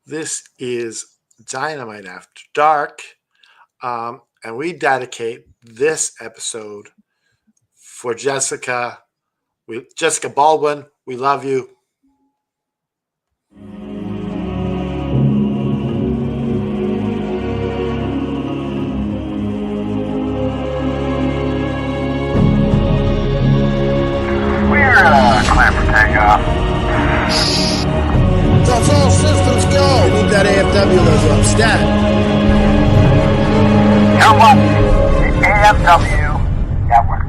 This is Dynamite After Dark, and we dedicate this episode for Jessica. Jessica Baldwin, we love you. We're clear for takeoff. That's all systems go. We need that AFW logo up. Stat. You're watching the AFW Network.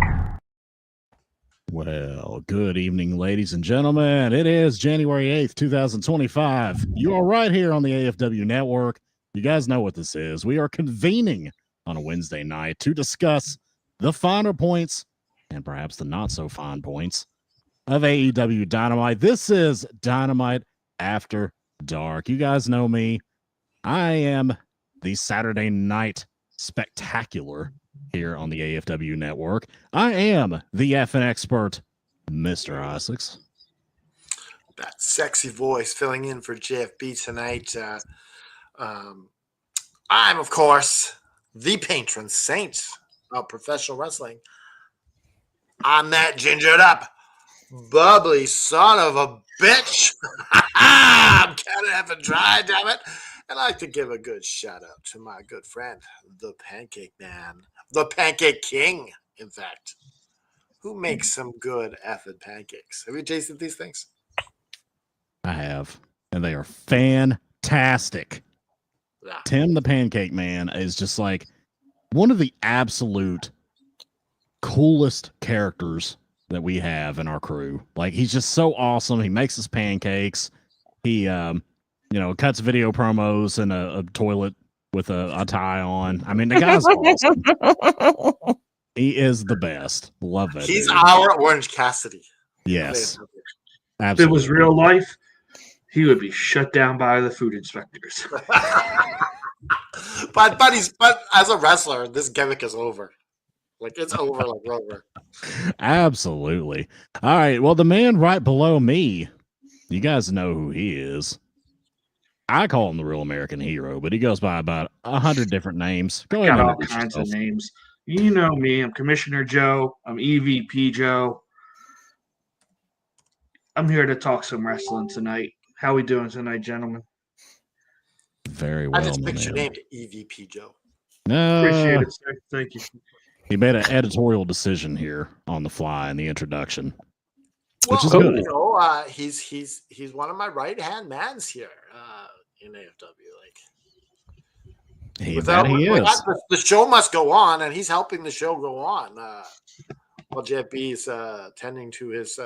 Well, good evening, ladies and gentlemen. It is January 8th, 2025. You are right here on the AFW Network. You guys know what this is. We are convening on a Wednesday night to discuss the finer points and perhaps the not so fine points of AEW Dynamite. This is Dynamite After Dark. You guys know me. I am the Saturday Night Spectacular here on the AFW Network. I am the effing expert, Mr. Isaacs. That sexy voice filling in for JFB tonight. I'm, of course, the patron saint of professional wrestling. I'm that gingered up, bubbly son of a bitch. I'm kind of effing dry, damn it. And I'd like to give a good shout out to my good friend, the Pancake Man, the Pancake King, in fact, who makes some good effing pancakes. Have you tasted these things? I have, and they are fantastic. Yeah. Tim the Pancake Man is just like one of the absolute coolest characters that we have in our crew. Like, he's just so awesome. He makes us pancakes. He, cuts video promos in a toilet with a tie on. I mean, the guy's awesome. He is the best. Love it. He's our Orange Cassidy. Yes. Absolutely. If it was real life, he would be shut down by the food inspectors. but as a wrestler, this gimmick is over. Like, it's over, like over. Absolutely. All right. Well, the man right below me, you guys know who he is. I call him the Real American Hero, but he goes by about 100 different names. Go ahead. Got all kinds of names. You know me. I'm Commissioner Joe. I'm EVP Joe. I'm here to talk some wrestling tonight. How we doing tonight, gentlemen? Very well. I just picked your name to EVP Joe. No. Appreciate it, sir. Thank you. He made an editorial decision here on the fly in the introduction, which is good. He's one of my right hand mans here in AFW. Like, he is. The show must go on, and he's helping the show go on while JFB is tending to his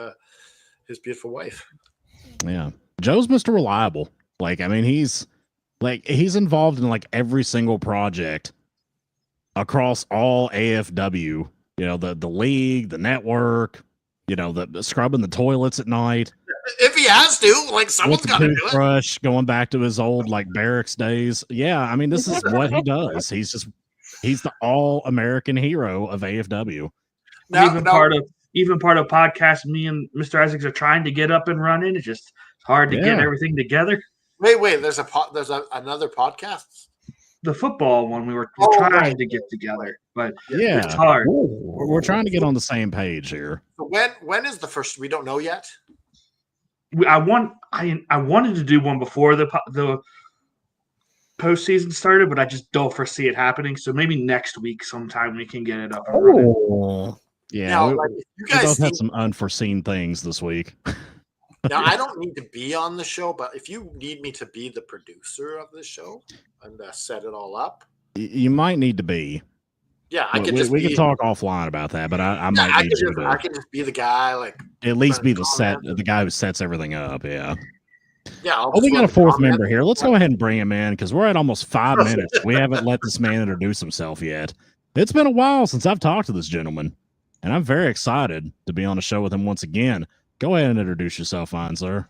beautiful wife. Yeah, Joe's Mr. Reliable. Like, I mean, he's involved in like every single project across all AFW, the league, the network, the scrubbing the toilets at night. If he has to, like, someone's got to do it. Going back to his old like barracks days. Yeah, I mean, this is what he does. He's the all-American hero of AFW. Even part of podcast me and Mr. Isaacs are trying to get up and running. It's just hard to get everything together. Wait, there's another podcast? The football one we're trying to get together, but it's hard. We're trying to get on the same page here. So when is the first? We don't know yet. I wanted to do one before the postseason started, but I just don't foresee it happening. So maybe next week sometime we can get it up. Yeah, now, you guys had some unforeseen things this week. Now, I don't need to be on the show, but if you need me to be the producer of the show and set it all up, you might need to be. Yeah, we can talk offline about that, but I might need you to. I can just be the guy, like, at least be the guy who sets everything up. Yeah. Yeah. We got a fourth member here. Let's go ahead and bring him in because we're at almost 5 minutes. We haven't let this man introduce himself yet. It's been a while since I've talked to this gentleman, and I'm very excited to be on a show with him once again. Go ahead and introduce yourself, fine sir.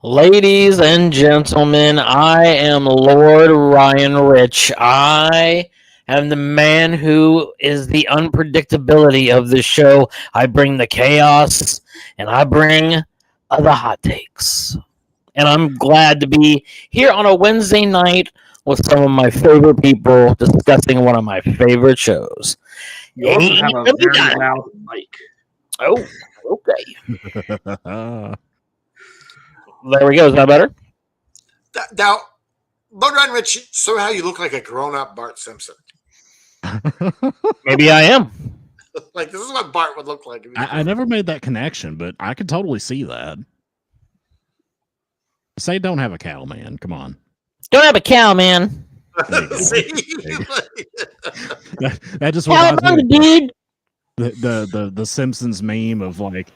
Ladies and gentlemen, I am Lord Ryan Rich. I am the man who is the unpredictability of the show. I bring the chaos, and I bring the hot takes. and I'm glad to be here on a Wednesday night with some of my favorite people discussing one of my favorite shows. You also have a very Dynamite. loud mic. Oh, okay. Uh, There we go. Is that better? Now, Bud Ryan Rich, somehow you look like a grown-up Bart Simpson. Maybe I am. Like, this is what Bart would look like. I never made that connection, but I could totally see that. Say don't have a cow, man. Come on. Don't have a cow, man. See? That just Cow reminds me dude. of the Simpsons meme of like,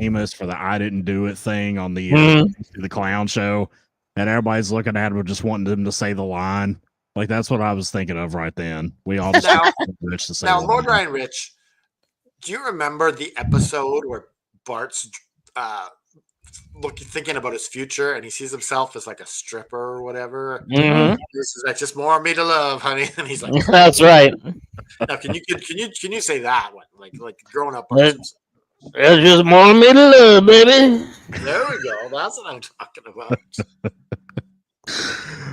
famous for the I didn't do it thing on the the clown show, and everybody's looking at him just wanting him to say the line. Like that's what I was thinking of right then. We all just Now- Rich to say Now, the Lord line. Ryan Rich, do you remember the episode where Bart's thinking about his future, and he sees himself as like a stripper or whatever? Mhm. This is like just more of me to love, honey. And he's like, That's right. now, can you say that one like grown up? That- That's just more of me to love, baby. There we go. That's what I'm talking about.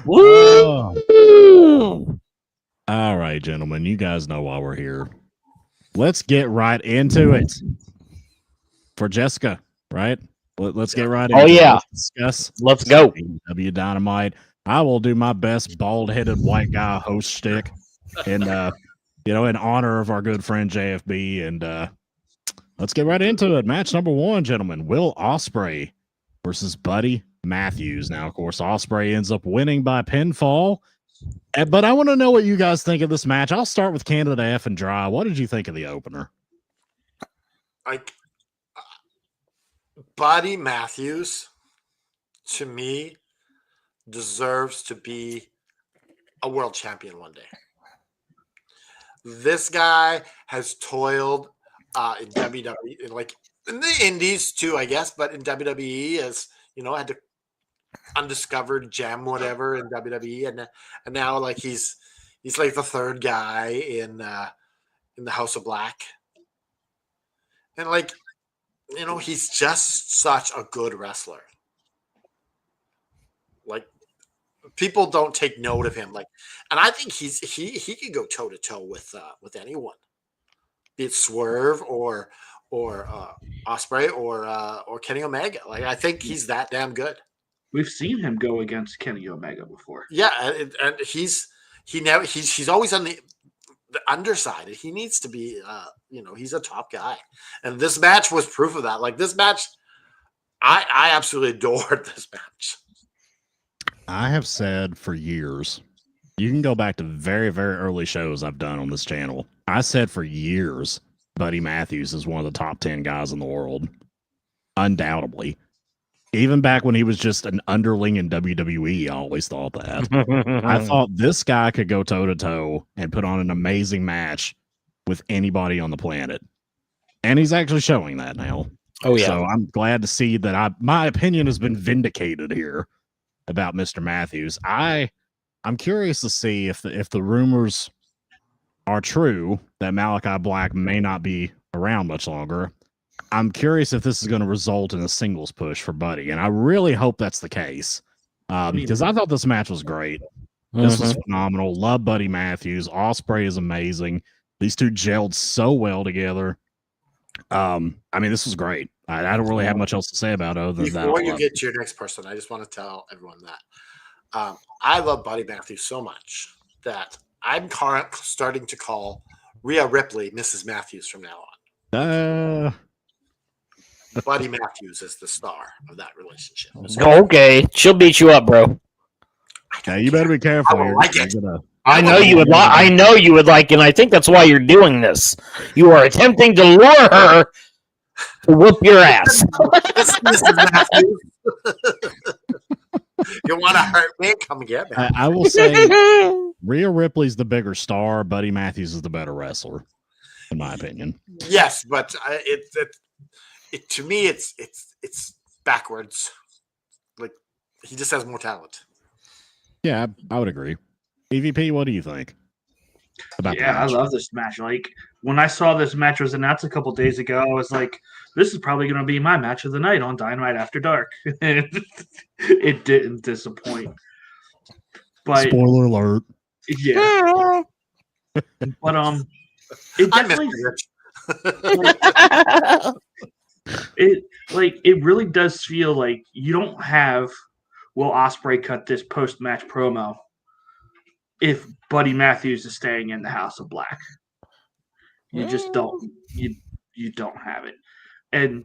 Woo! All right, gentlemen, you guys know why we're here. Let's get right into it. For Jessica, right? Let's get right into Oh, it. yeah. Let's discuss Let's go. AEW Dynamite. I will do my best bald-headed white guy host shtick, and in honor of our good friend JFB. And let's get right into it. Match number 1, gentlemen. Will Ospreay versus Buddy Matthews. Now, of course, Ospreay ends up winning by pinfall. But I want to know what you guys think of this match. I'll start with Canada F and Dry. What did you think of the opener? Like Buddy Matthews, to me, deserves to be a world champion one day. This guy has toiled in WWE, like in the Indies too, I guess, but in WWE as had to undiscovered gem, whatever, in WWE, and now like he's like the third guy in the House of Black, and like he's just such a good wrestler. Like people don't take note of him, like, and I think he could go toe to toe with anyone, be it Swerve or Ospreay or Kenny Omega. Like I think he's that damn good. We've seen him go against Kenny Omega before. Yeah, and he's always on the underside. He needs to be, he's a top guy, and this match was proof of that. Like this match, I absolutely adored this match. I have said for years, you can go back to very, very early shows I've done on this channel. I said for years, Buddy Matthews is one of the top 10 guys in the world, undoubtedly. Even back when he was just an underling in WWE, I always thought that. I thought this guy could go toe-to-toe and put on an amazing match with anybody on the planet. And he's actually showing that now. Oh, yeah. So I'm glad to see that my opinion has been vindicated here about Mr. Matthews. I'm curious to see if the rumors are true that Malachi Black may not be around much longer. I'm curious if this is going to result in a singles push for Buddy, and I really hope that's the case because I thought this match was great. This was phenomenal. Love Buddy Matthews. Ospreay is amazing. These two gelled so well together. I mean, this was great. I don't really have much else to say about it other than that. Before you get to your next person, I just want to tell everyone that I love Buddy Matthews so much that I'm starting to call Rhea Ripley Mrs. Matthews from now on. Buddy Matthews is the star of that relationship. Okay, she'll beat you up, bro. Yeah, you better be careful. I like it. I know you would like. I know you would like, and I think that's why you're doing this. You are attempting to lure her to whoop your ass. Mrs. Matthews. You want to hurt me? Come get me. I will say Rhea Ripley's the bigger star. Buddy Matthews is the better wrestler, in my opinion. Yes, but to me, it's backwards. Like he just has more talent. Yeah, I would agree. EVP, what do you think? about the Yeah, I match. love this match. Like when I saw this match was announced a couple days ago, I was like, "This is probably going to be my match of the night on Dynamite After Dark." And it didn't disappoint. But Spoiler alert. yeah, but it I miss definitely Rich. it really does feel like you don't have Will Ospreay cut this post match promo if Buddy Matthews is staying in the House of Black. You just don't you don't have it. And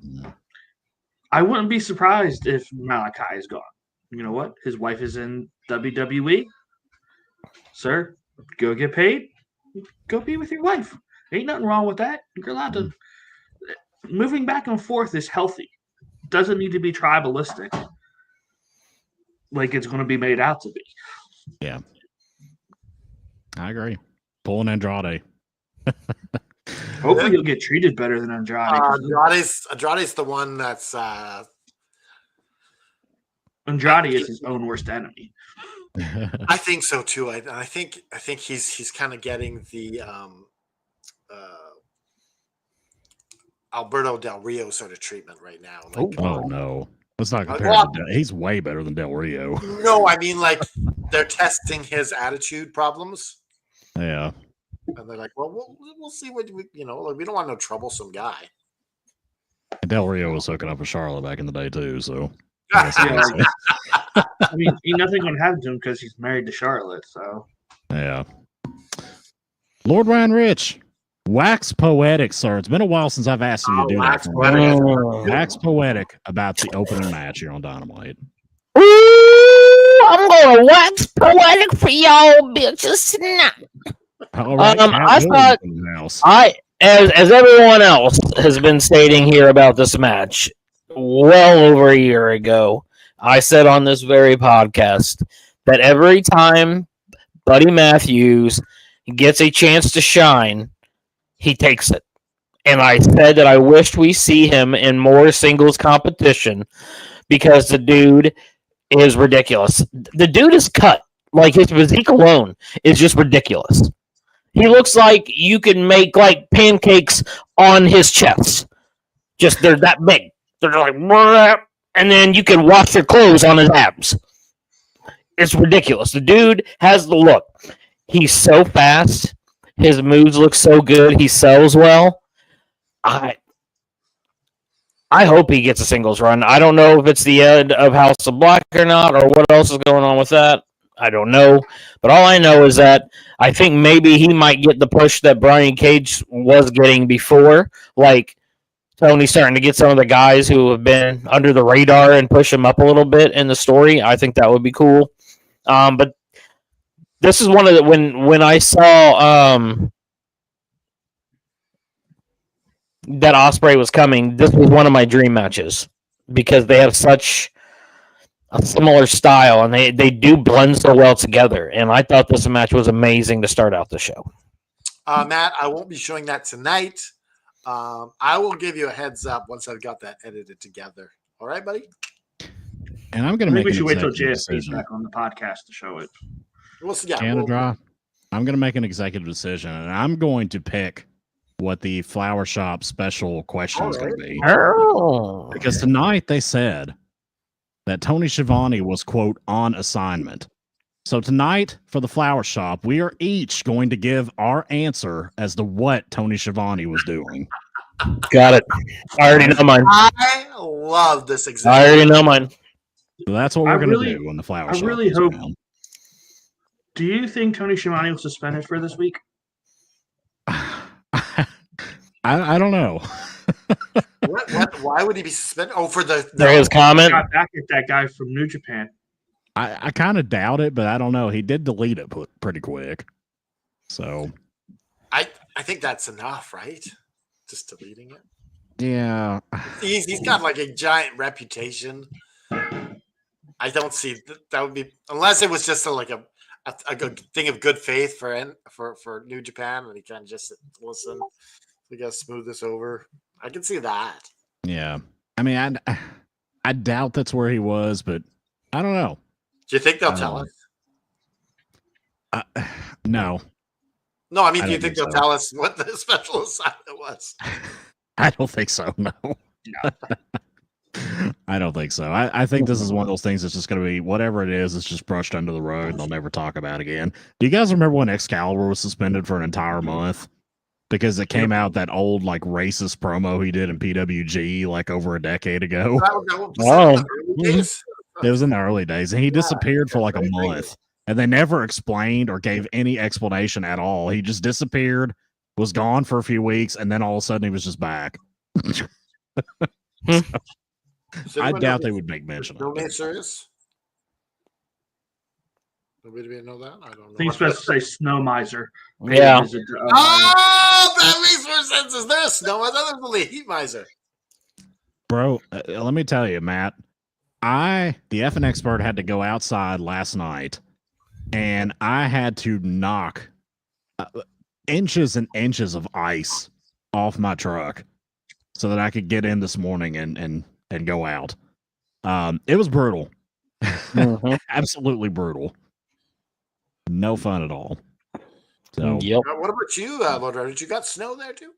I wouldn't be surprised if Malachi is gone. You know what? His wife is in WWE. Sir, go get paid. Go be with your wife. Ain't nothing wrong with that. You're allowed to. Moving back and forth is healthy. Doesn't need to be tribalistic like it's going to be made out to be. Yeah. I agree. Pulling Andrade. Hopefully, he'll get treated better than Andrade. Andrade's the one that's Andrade is his own worst enemy. I think so too. I think he's kind of getting the Alberto Del Rio sort of treatment right now. Like, Oh no. Let's not compare Well- him to He's way better than Del Rio. no, I mean like they're testing his attitude problems, Yeah. and they're like, well, we'll see what we like. We don't want no troublesome guy. And Del Rio was hooking up with Charlotte back in the day too, so Yeah, I mean, ain't nothing going to happen to him because he's married to Charlotte. So yeah. Lord Ryan Rich. Wax poetic, sir. It's been a while since I've asked you to do Wax that. poetic. Wax poetic about the opening match here on Dynamite. Ooh, I'm going to wax poetic for y'all bitches tonight. All right, I Cat thought- Williams in the house. As everyone else has been stating here about this match, well over a year ago, I said on this very podcast that every time Buddy Matthews gets a chance to shine, he takes it. And I said that I wished we see him in more singles competition because the dude is ridiculous. The dude is cut. Like his physique alone is just ridiculous. He looks like you can make like pancakes on his chest. Just they're that big. They're like, and then you can wash your clothes on his abs. It's ridiculous. The dude has the look. He's so fast. His moves look so good. He sells well. I hope he gets a singles run. I don't know if it's the end of House of Black or not, or what else is going on with that. I don't know. But all I know is that I think maybe he might get the push that Brian Cage was getting before. Like Tony's starting to get some of the guys who have been under the radar and push him up a little bit in the story. I think that would be cool. But this is one of the when I saw that Ospreay was coming, this was one of my dream matches because they have such a similar style and they do blend so well together. And I thought this match was amazing to start out the show. Matt, I won't be showing that tonight. I will give you a heads up once I've got that edited together. All right, buddy? And I'm going I to think make we an should wait till executive JSP's decision. back on the podcast to show it. We'll see. Yeah, Canada, I'm going to make an executive decision, and I'm going to pick what the Flower Shop special question is going to be. Oh. Because tonight they said that Tony Schiavone was, quote, on assignment. So tonight for the Flower Shop, we are each going to give our answer as to what Tony Schiavone was doing. Got it. I already know mine. I love this I example. already know mine. So that's what I we're going to really- do when the Flower I Shop really comes hope- around. Do you think Tony Schiavone was suspended for this week? I don't know. What? Why would he be suspended? Oh, for the For his comment. Got back at that guy from New Japan. I kind of doubt it, but I don't know. He did delete it pretty quick. So, I think that's enough, right? Just deleting it. yeah. He's got like a giant reputation. I don't see that would be unless it was just a good thing of good faith for New Japan, and he kind of just listen. We got to smooth this over. I can see that. Yeah. I mean, I doubt that's where he was, but I don't know. Do you think they'll I tell don't us? No. No, I mean, I do you don't think think they'll so. tell us what the special assignment was? I don't think so. No. I don't think so. I think this is one of those things that's just going to be whatever it is. It's just brushed under the rug and they'll never talk about it again. Do you guys remember when Excalibur was suspended for an entire month because it came out that old like racist promo he did in PWG like over a decade ago? Oh. It was in the early days, and he disappeared for like a month, and they never explained or gave any explanation at all. He just disappeared, was gone for a few weeks, and then all of a sudden he was just back. I doubt they would make mention No of name it. serious. Nobody didn't know that. I don't know. I think it's best to say Snow Miser. Yeah. Oh, that makes more sense. Is there a snow miser? There's only a heat miser. Bro, let me tell you, Matt. The effing expert, had to go outside last night, and I had to knock inches and inches of ice off my truck so that I could get in this morning and go out. It was brutal. Absolutely brutal. No fun at all. So, Yep. What about you, Lord Did you got snow there too?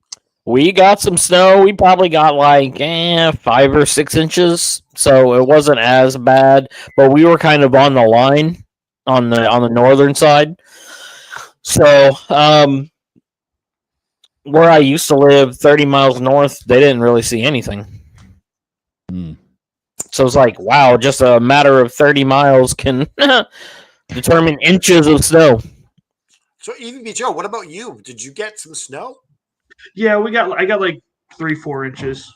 We got some snow. We probably got like 5 or 6 inches, so it wasn't as bad. But we were kind of on the line on the northern side. So where I used to live, 30 miles north, they didn't really see anything. So it's like, wow, just a matter of 30 miles can determine inches of snow. So, even Joe, what about you? Did you get some snow? Yeah, I got like 3-4 inches.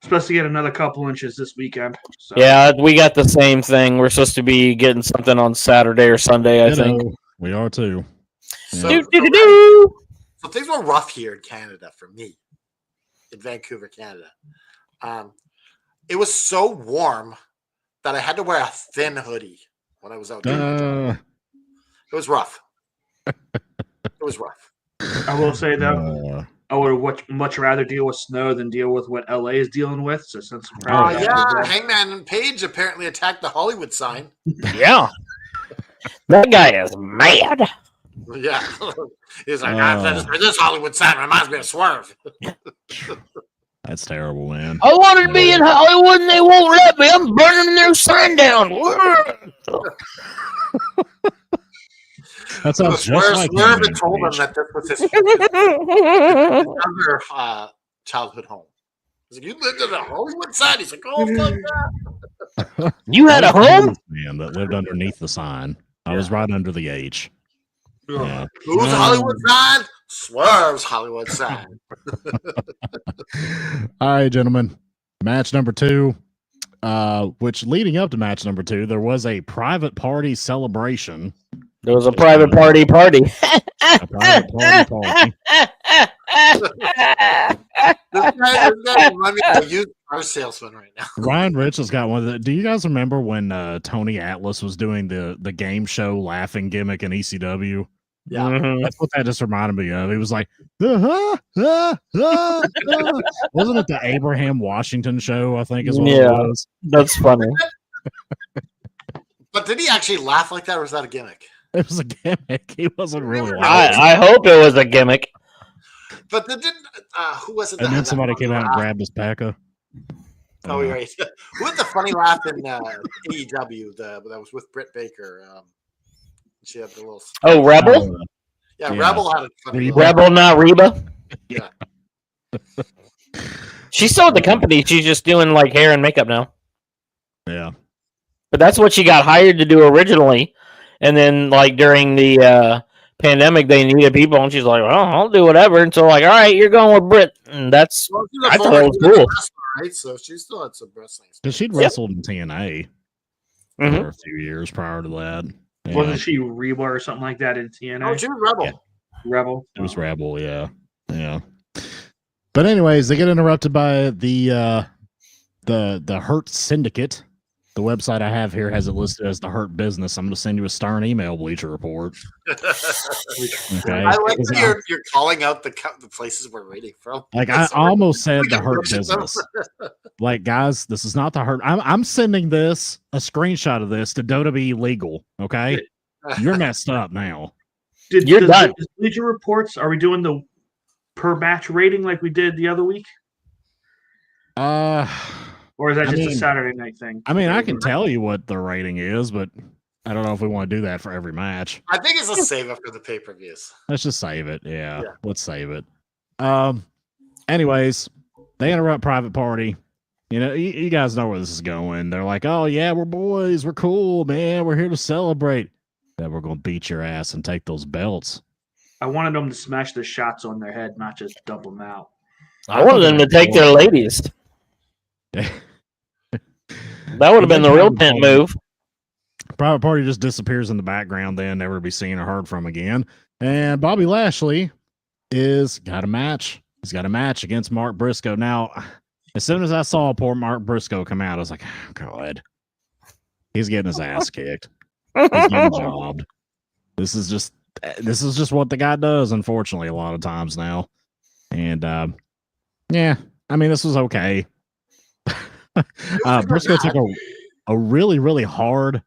Supposed to get another couple inches this weekend. So. Yeah, we got the same thing. We're supposed to be getting something on Saturday or Sunday, I think. We are too. So, so things were rough here in Canada for me, in Vancouver, Canada. It was so warm that I had to wear a thin hoodie when I was out there. It was rough. It was rough. I will say that I would much rather deal with snow than deal with what LA is dealing with. So since Hangman Page apparently attacked the Hollywood sign. Yeah, that guy is mad. Yeah, he's like, this Hollywood sign reminds me of Swerve. That's terrible, man. I wanted to be in Hollywood and they won't let me. I'm burning their sign down. That sounds just like Swerve had told him that this was his other childhood home. He's like, you lived in the Hollywood side. He's like, oh, fuck that. You had a home? Man that lived underneath the sign. I was right under the H. Yeah. Who's Hollywood sign? Swerve's Hollywood sign. All right, gentlemen. Match number 2. Which leading up to match number 2, there was a private party celebration. There was a private party. A private party. This guy reminds me of a used car salesman right now. Ryan Rich has got one of the. Do you guys remember when Tony Atlas was doing the game show laughing gimmick in ECW? Yeah, that's what that just reminded me of. He was like, wasn't it the Abraham Washington show? I think is what it was. That's funny. But did he actually laugh like that, or was that a gimmick? It was a gimmick. He wasn't really laughing. I hope it was a gimmick. But they didn't. Who was it? And then somebody came out and grabbed his packer. Oh, right. Who had the funny laugh in AEW that was with Britt Baker? She had the little. Oh, Rebel? Yeah, Rebel had a funny Rebel, not Reba? Yeah. She's still at the company. She's just doing like hair and makeup now. Yeah. But that's what she got hired to do originally. And then, like, during the pandemic, they needed people, and she's like, well, I'll do whatever. And so, like, all right, you're going with Britt. And that's, I thought it was cool. Right? So she still had some wrestling. Because she'd wrestled in TNA for a few years prior to that. Yeah. Wasn't she Reba or something like that in TNA? Oh, she was Rebel. Yeah. Rebel. It was Rebel, yeah. But anyways, they get interrupted by the Hurt Syndicate. The website I have here has it listed as the Hurt Business. I'm going to send you a Stern email, Bleacher Report. Okay. I like that you're calling out the places we're reading from. Like I almost said the Hurt Business. Like, guys, this is not the Hurt. I'm sending a screenshot of this to WWE Legal. Okay, you're messed up now. You're done. The Bleacher Reports, are we doing the per match rating like we did the other week? Or is that just a Saturday night thing? I mean, I can tell you what the rating is, but I don't know if we want to do that for every match. I think it's a save up for the pay-per-views. Let's just save it. Yeah, let's save it. Anyways, they interrupt Private Party. You know, you guys know where this is going. They're like, oh, yeah, we're boys. We're cool, man. We're here to celebrate. Then we're going to beat your ass and take those belts. I wanted them to smash the shots on their head, not just dump them out. I wanted them to take their ladies. That would have been the real pimp move. Private Party just disappears in the background, then never to be seen or heard from again. And Bobby Lashley got a match. He's got a match against Mark Briscoe. Now, as soon as I saw poor Mark Briscoe come out, I was like, oh, God, he's getting his ass kicked. He's getting jobbed. This is just what the guy does, unfortunately, a lot of times now. And yeah, I mean, this was okay. Briscoe took a really, really hard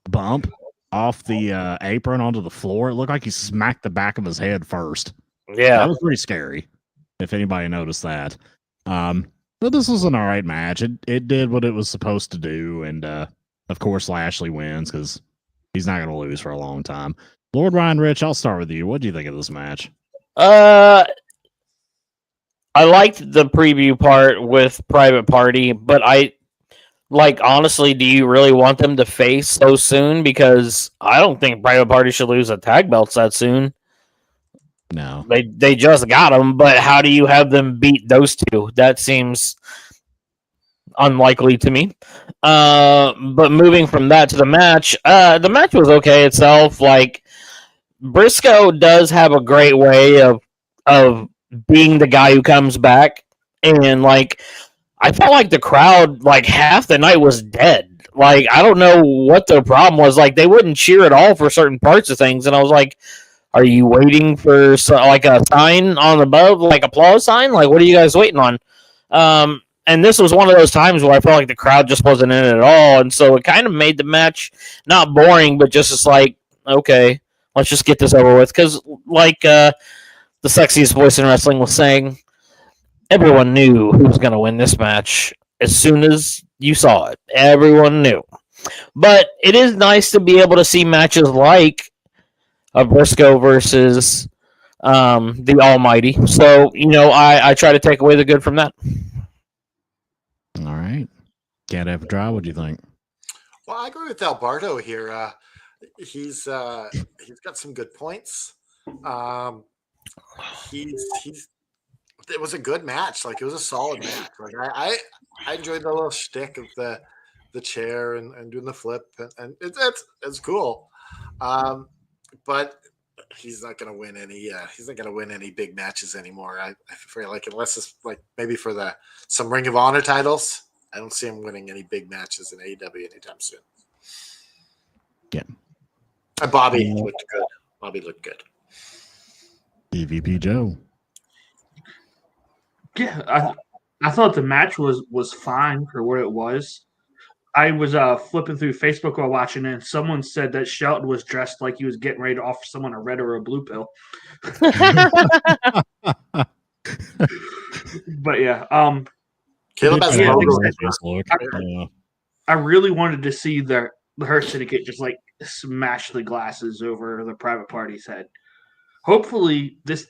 bump off the apron onto the floor. It looked like he smacked the back of his head first. Yeah, that was pretty scary. If anybody noticed that, but this was an all right match. It did what it was supposed to do, and of course Lashley wins because he's not going to lose for a long time. Lord Ryan Rich, I'll start with you. What do you think of this match? I liked the preview part with Private Party, but honestly, do you really want them to face so soon? Because I don't think Private Party should lose a tag belts that soon. No. They just got them, but how do you have them beat those two? That seems unlikely to me. But moving from that to the match was okay itself. Like, Briscoe does have a great way of being the guy who comes back, and I felt like the crowd, half the night was dead. I don't know what their problem was. They wouldn't cheer at all for certain parts of things, and I was like, are you waiting for a sign on above, applause sign? What are you guys waiting on? And this was one of those times where I felt like the crowd just wasn't in it at all, and so it kind of made the match not boring, but just okay, let's just get this over with. Because, the sexiest voice in wrestling was saying, everyone knew who was going to win this match as soon as you saw it. Everyone knew. But it is nice to be able to see matches like a Briscoe versus the Almighty. So, I try to take away the good from that. All right. Can't have a try. What do you think? Well, I agree with Alberto here. He's got some good points. It was a good match. It was a solid match. I enjoyed the little shtick of the chair and doing the flip, and it's cool. But he's not going to win any. He's not going to win any big matches anymore. I feel like unless it's maybe for some Ring of Honor titles, I don't see him winning any big matches in AEW anytime soon. Yeah. And Bobby looked good. Bobby looked good. EVP Joe. Yeah, I thought the match was fine for what it was. I was flipping through Facebook while watching it, and someone said that Shelton was dressed like he was getting ready to offer someone a red or a blue pill. But yeah, Caleb has I really wanted to see the Hurt Syndicate just smash the glasses over the Private Party's head. Hopefully, this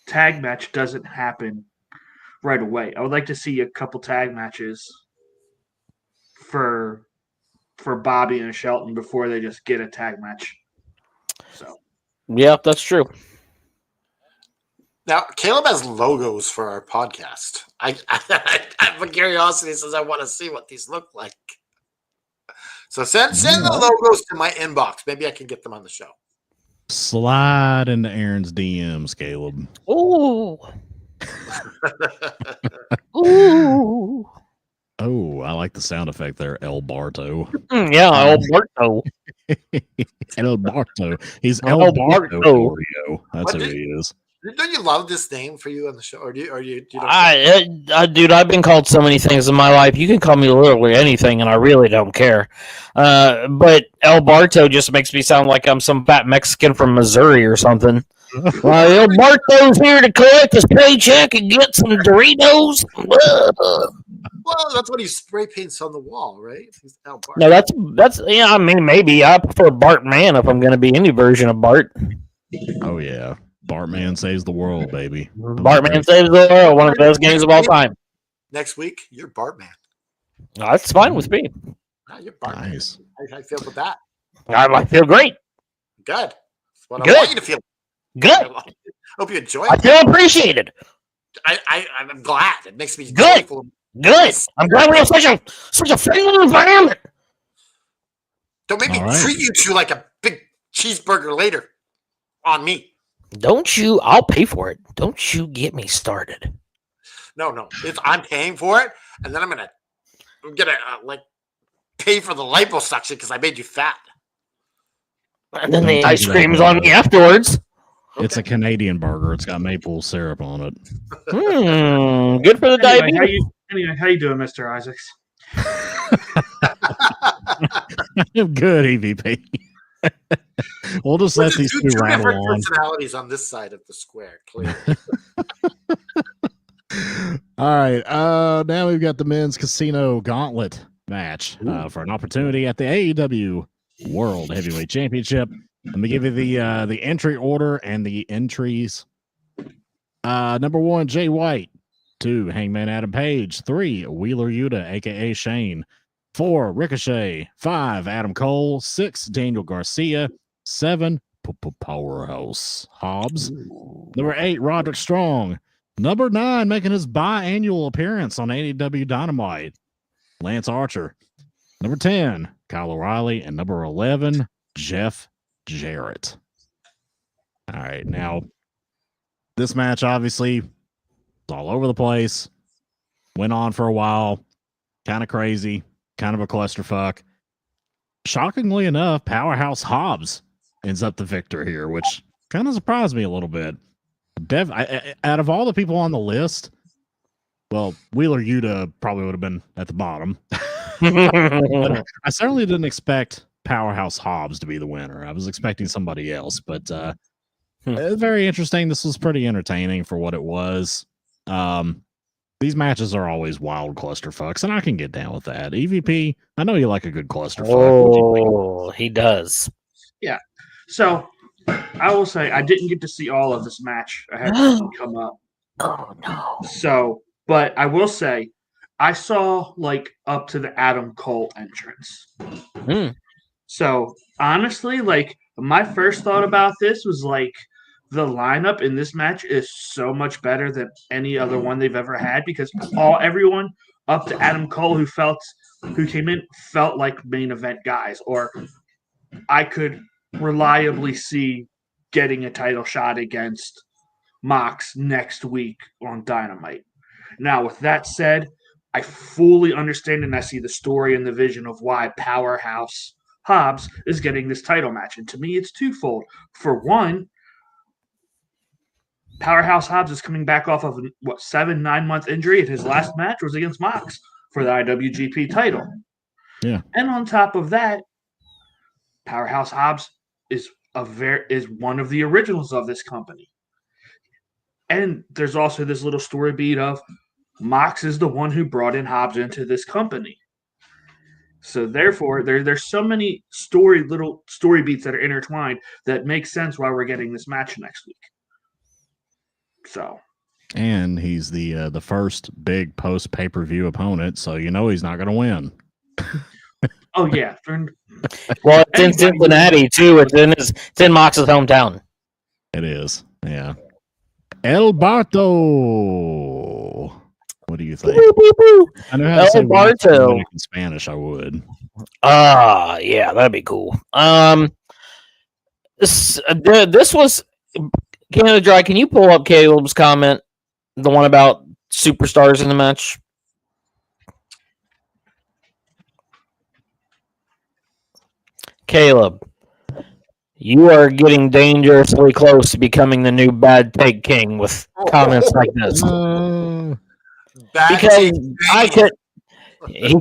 tag match doesn't happen right away. I would like to see a couple tag matches for Bobby and Shelton before they just get a tag match. So, yeah, that's true. Now, Caleb has logos for our podcast. I for curiosity, says I want to see what these look like. So send the logos to my inbox. Maybe I can get them on the show. Slide into Aaron's DMs, Caleb. Ooh. Ooh. Oh, I like the sound effect there, El Barto. Yeah, El Barto. El Barto. He's El Barto. That's who he is. Don't you love this name for you on the show, or do you don't? Dude, I've been called so many things in my life. You can call me literally anything, and I really don't care. But El Barto just makes me sound like I'm some fat Mexican from Missouri or something. El Barto's here to collect his paycheck and get some Doritos. Well, that's what he spray paints on the wall, right? He's Al Bart. No, that's yeah. I mean, maybe I prefer Bart Man if I'm going to be any version of Bart. Oh yeah, Bartman saves the world, baby. Bartman saves the world. One of the best games of all time. Next week, you're Bartman. That's fine with me. You're Bartman. Nice. How you feel with that? I feel great. Good. That's what Good. I want you to feel. Good. Hope you enjoy I it. feel appreciated. I'm glad. It makes me Good. joyful. Good. I'm glad we have such a friendly environment. Don't make me All right. treat you to like a big cheeseburger later on me. Don't you? I'll pay for it. Don't you get me started. No. I'm paying for it, and then I'm gonna like pay for the liposuction because I made you fat. And then Don't the take ice it cream's out. on me afterwards. It's a Canadian burger. It's got maple syrup on it. Good for the diabetes. How you doing, Mr. Isaacs? I'm good, EVP. We'll just let these two rattle different on. personalities on this side of the square, clearly. All right. Now we've got the men's casino gauntlet match for an opportunity at the AEW World Heavyweight Championship. Let me give you the entry order and the entries. Number 1, Jay White. 2, Hangman Adam Page. 3, Wheeler Yuta, aka Shane. 4, Ricochet. 5, Adam Cole. 6, Daniel Garcia. 7, Powerhouse Hobbs. Number 8, Roderick Strong. Number 9, making his biannual appearance on AEW Dynamite, Lance Archer. Number 10, Kyle O'Reilly. And number 11, Jeff Jarrett. All right, now this match obviously is all over the place. Went on for a while. Kind of crazy. Kind of a clusterfuck. Shockingly enough, Powerhouse Hobbs ends up the victor here, which kind of surprised me a little bit. Out of all the people on the list, well, Wheeler Yuta probably would have been at the bottom. But I certainly didn't expect Powerhouse Hobbs to be the winner. I was expecting somebody else, but very interesting. This was pretty entertaining for what it was. These matches are always wild clusterfucks, and I can get down with that. EVP, I know you like a good clusterfuck. Oh, he does. Yeah. So I will say I didn't get to see all of this match. I had to come up. Oh no. So, but I will say I saw like up to the Adam Cole entrance. So honestly, like my first thought about this was like the lineup in this match is so much better than any other one they've ever had because everyone up to Adam Cole who came in felt like main event guys, or I could reliably see getting a title shot against Mox next week on Dynamite. Now, with that said, I fully understand and I see the story and the vision of why Powerhouse Hobbs is getting this title match. And to me, it's twofold. For one, Powerhouse Hobbs is coming back off of a 7-9 month injury, and his last match was against Mox for the IWGP title. Yeah. And on top of that, Powerhouse Hobbs is one of the originals of this company. And there's also this little story beat of Mox is the one who brought in Hobbs into this company. So therefore, there's so many little story beats that are intertwined that make sense why we're getting this match next week. So, and he's the first big post pay-per-view opponent, so you know he's not going to win. Oh yeah. Well, it's in Cincinnati too. It's in Mox's hometown. It is. Yeah. El Barto. What do you think? I know how to say Barto in Spanish. I would. Yeah, that'd be cool. This was Canada Dry. Can you pull up Caleb's comment, the one about superstars in the match? Caleb, You are getting dangerously close to becoming the new bad take king with comments like this. Bad Because take I King. could, he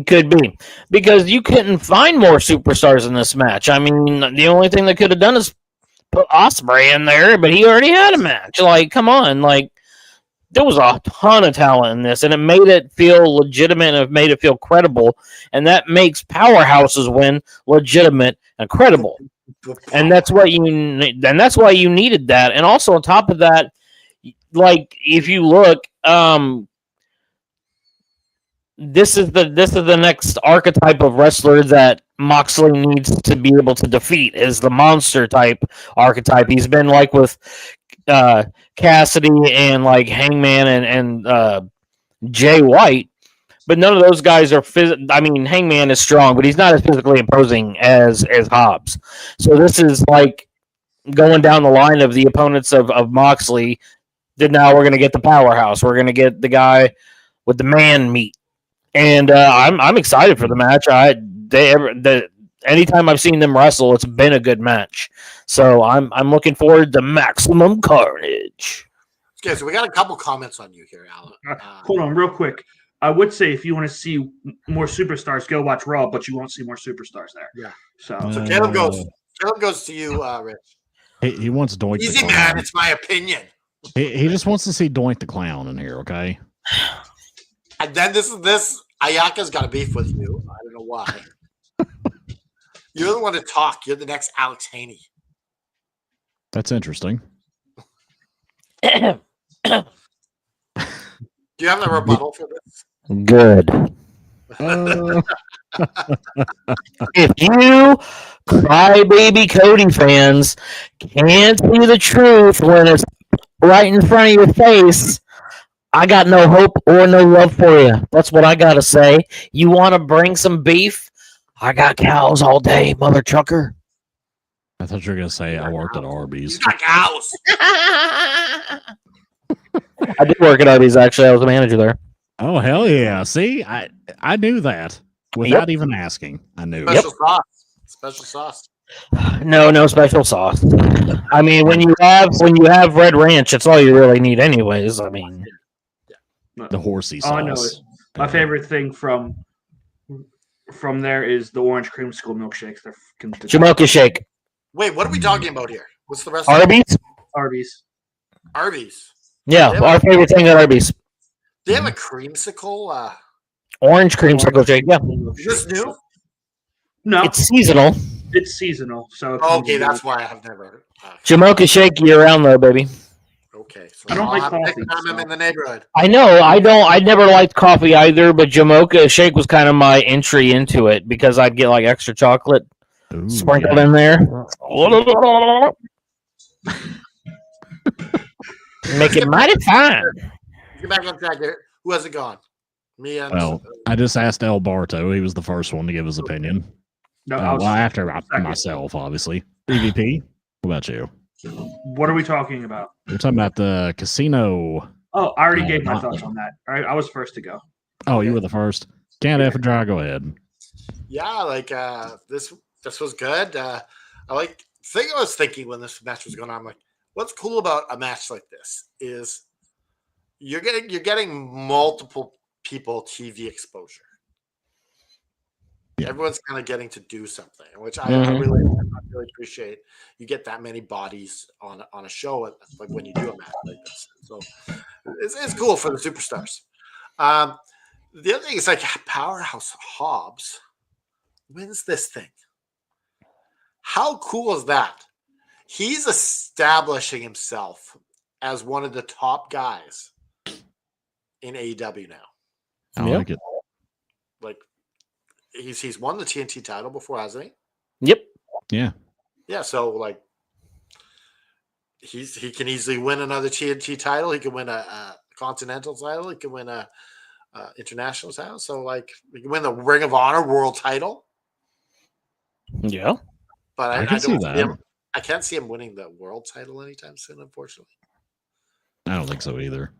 could be, because you couldn't find more superstars in this match. I mean, the only thing they could have done is put Ospreay in there, but he already had a match. Like, come on, like there was a ton of talent in this, and it made it feel legitimate and it made it feel credible, and that makes powerhouses win legitimate and credible. And that's what that's why you needed that. And also on top of that, like if you look, this is the next archetype of wrestler that Moxley needs to be able to defeat, is the monster type archetype. He's been like with Cassidy and like Hangman and Jay White, but none of those guys are I mean, Hangman is strong, but he's not as physically imposing as Hobbs. So this is like going down the line of the opponents of Moxley. That now we're going to get the powerhouse. We're going to get the guy with the man meat. And I'm excited for the match. Anytime I've seen them wrestle, it's been a good match. So I'm looking forward to Maximum Carnage. Okay, so we got a couple comments on you here, Alan. Hold on, real quick. I would say if you want to see more superstars, go watch Raw, but you won't see more superstars there. Yeah. So Caleb goes to you, Rich. He wants Doink Easy the man, Clown. it's my opinion. He just wants to see Doink the Clown in here, okay? And then this Ayaka's got a beef with you. I don't know why. You're the one to talk. You're the next Alex Haney. That's interesting. Do you have a rebuttal for this? Good. If you crybaby Cody fans can't see the truth when it's right in front of your face, I got no hope or no love for you. That's what I gotta say. You want to bring some beef? I got cows all day, mother trucker. I thought you were going to say I worked at Arby's. You got cows. I did work at Arby's, actually. I was a manager there. Oh, hell yeah. See, I knew that without even asking. I knew. Special sauce. Special sauce. No special sauce. I mean, when you have Red Ranch, it's all you really need, anyways. I mean, The horsey sauce. Oh, I know it. My favorite thing from there is the orange creamsicle milkshakes. They're Jamocha shake. Wait, what are we talking about here? What's the rest Arby's? Arby's. Arby's. Yeah, our favorite thing at Arby's. Do they have a creamsicle? Orange creamsicle shake, yeah. Is this new? No, It's seasonal. it's seasonal. So Okay, that's why I have never. Jamocha shake year round though, baby. Okay, so I don't like I'll have coffee, next time I'm so- in the neighborhood. I know, I never liked coffee either, but Jamocha shake was kind of my entry into it because I'd get like extra chocolate Ooh, sprinkled yeah. in there. Make it mighty fine. Get back on track here. Who has it gone? Me and. Well, I just asked El Barto. He was the first one to give his opinion. No, Well, after second. myself, obviously. EVP, what about you? What are we talking about? We're talking about the casino. Oh, I already No, gave my not- thoughts on that. All right, I was first to go. Oh, you were the first. Can't F and dry. Go ahead. Yeah, like this was good. I was thinking when this match was going on, I'm like, what's cool about a match like this is you're getting multiple people TV exposure. Yeah. Everyone's kind of getting to do something, which I Mhm. really appreciate. You get that many bodies on a show like when you do a match like this. So it's cool for the superstars. The other thing is like Powerhouse Hobbs wins this thing. How cool is that? He's establishing himself as one of the top guys in AEW now. I Yep. like it. Like he's won the TNT title before, hasn't he? Yep. Yeah. Yeah, so like he can easily win another TNT title. He can win a Continental title. He can win a international title. So like he can win the Ring of Honor World title. Yeah. But I I can see don't that. see him. I can't see him winning the world title anytime soon, unfortunately. I don't think so either.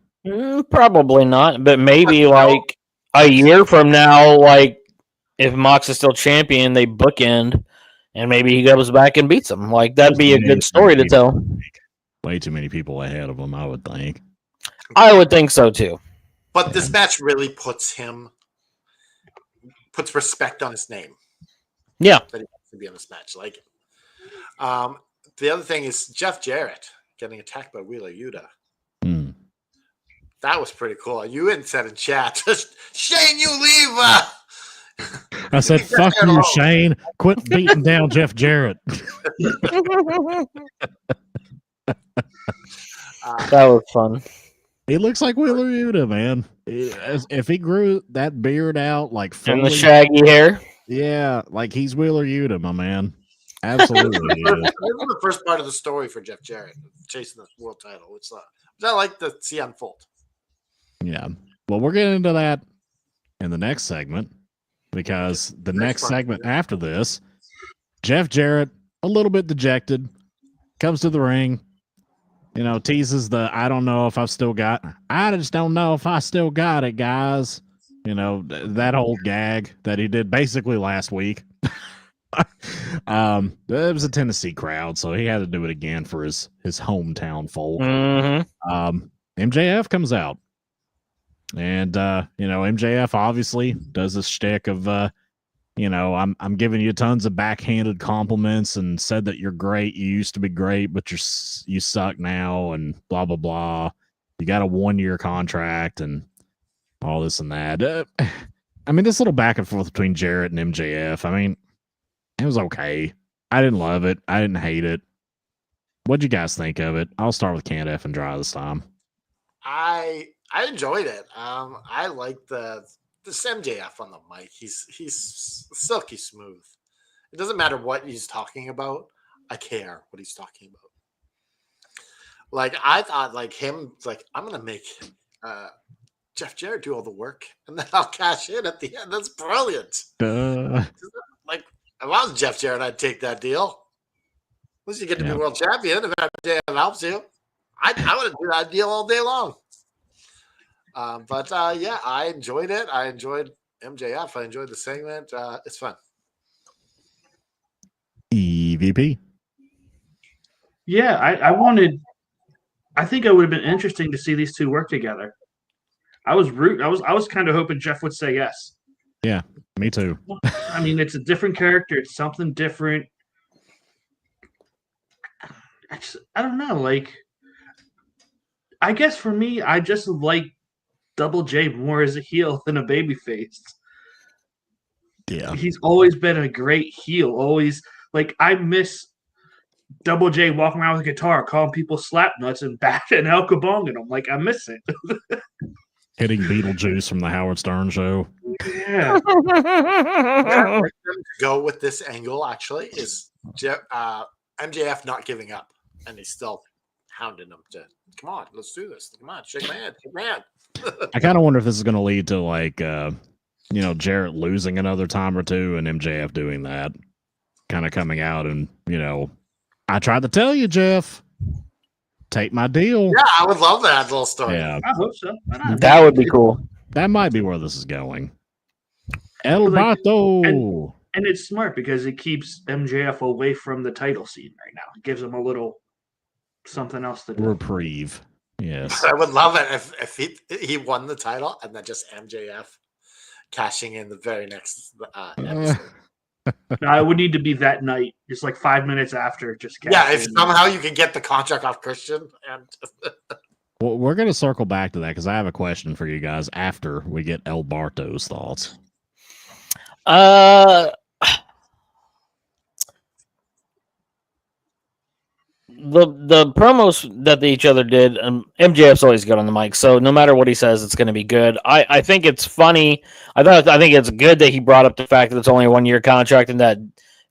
Probably not, but maybe No. like a year from now, like if Mox is still champion, they bookend and maybe he goes back and beats him. Like that'd be a good story to tell. Way too many people ahead of him, I would think. I would think so too. But this match really puts respect on his name. Yeah. That he wants to be in this match. Like, the other thing is Jeff Jarrett getting attacked by Wheeler Yuta. That was pretty cool. You had said in chat, Shane, you leave. I said, fuck you, Shane. Quit beating down Jeff Jarrett. That was fun. He looks like Wheeler Yuta, man. If he grew that beard out like fully, And the shaggy hair. Yeah, like he's Wheeler Yuta, my man. Absolutely. This is the first part of the story for Jeff Jarrett, chasing the world title, which I like to see unfold. Yeah. Well, we're getting into that in the next segment because the next segment after this, Jeff Jarrett, a little bit dejected, comes to the ring, teases I just don't know if I still got it, guys. That old gag that he did basically last week. It was a Tennessee crowd, so he had to do it again for his hometown folk. MJF comes out. And MJF obviously does this shtick of I'm giving you tons of backhanded compliments and said that you're great. You used to be great, but you suck now, and blah blah blah. You got a 1-year contract and all this and that. This little back and forth between Jarrett and MJF. It was okay. I didn't love it. I didn't hate it. What'd you guys think of it? I'll start with Can't F and Dry this time. I enjoyed it. I like this MJF on the mic. He's silky smooth. It doesn't matter what he's talking about. I care what he's talking about. Like I thought, like him, like I'm gonna make Jeff Jarrett do all the work, and then I'll cash in at the end. That's brilliant. Like if I was Jeff Jarrett, I'd take that deal. At least you get to be world champion. If MJF helps you, I would do that deal all day long. But I enjoyed it. I enjoyed MJF. I enjoyed the segment. It's fun. EVP. Yeah, I think it would have been interesting to see these two work together. I was kind of hoping Jeff would say yes. Yeah, me too. It's a different character. It's something different. I don't know. Like, I guess for me, I just like Double J more as a heel than a babyface. Yeah. He's always been a great heel. Always, like, I miss Double J walking around with a guitar, calling people slap nuts and batting El Kabong. I'm like, I miss it. Hitting Beetlejuice from the Howard Stern show. Yeah. To go with this angle actually is MJF not giving up, and he's still hounding him to come on, let's do this. Come on, shake my hand, shake my hand. I kind of wonder if this is going to lead to like Jarrett losing another time or two, and MJF doing that, kind of coming out and I tried to tell you, Jeff. Take my deal. Yeah, I would love that little story. Yeah, I hope so. That would be cool. That might be where this is going. El Bato. And it's smart because it keeps MJF away from the title scene right now. It gives him a little something else to do. Reprieve. Yes. I would love it if he won the title and then just MJF cashing in the very next episode. No, it would need to be that night, just like 5 minutes after. Just if somehow you can get the contract off Christian, and well, we're going to circle back to that because I have a question for you guys after we get El Barto's thoughts. The promos that each other did, MJF's always good on the mic, so no matter what he says, it's going to be good. I think it's funny. I think it's good that he brought up the fact that it's only a 1-year contract and that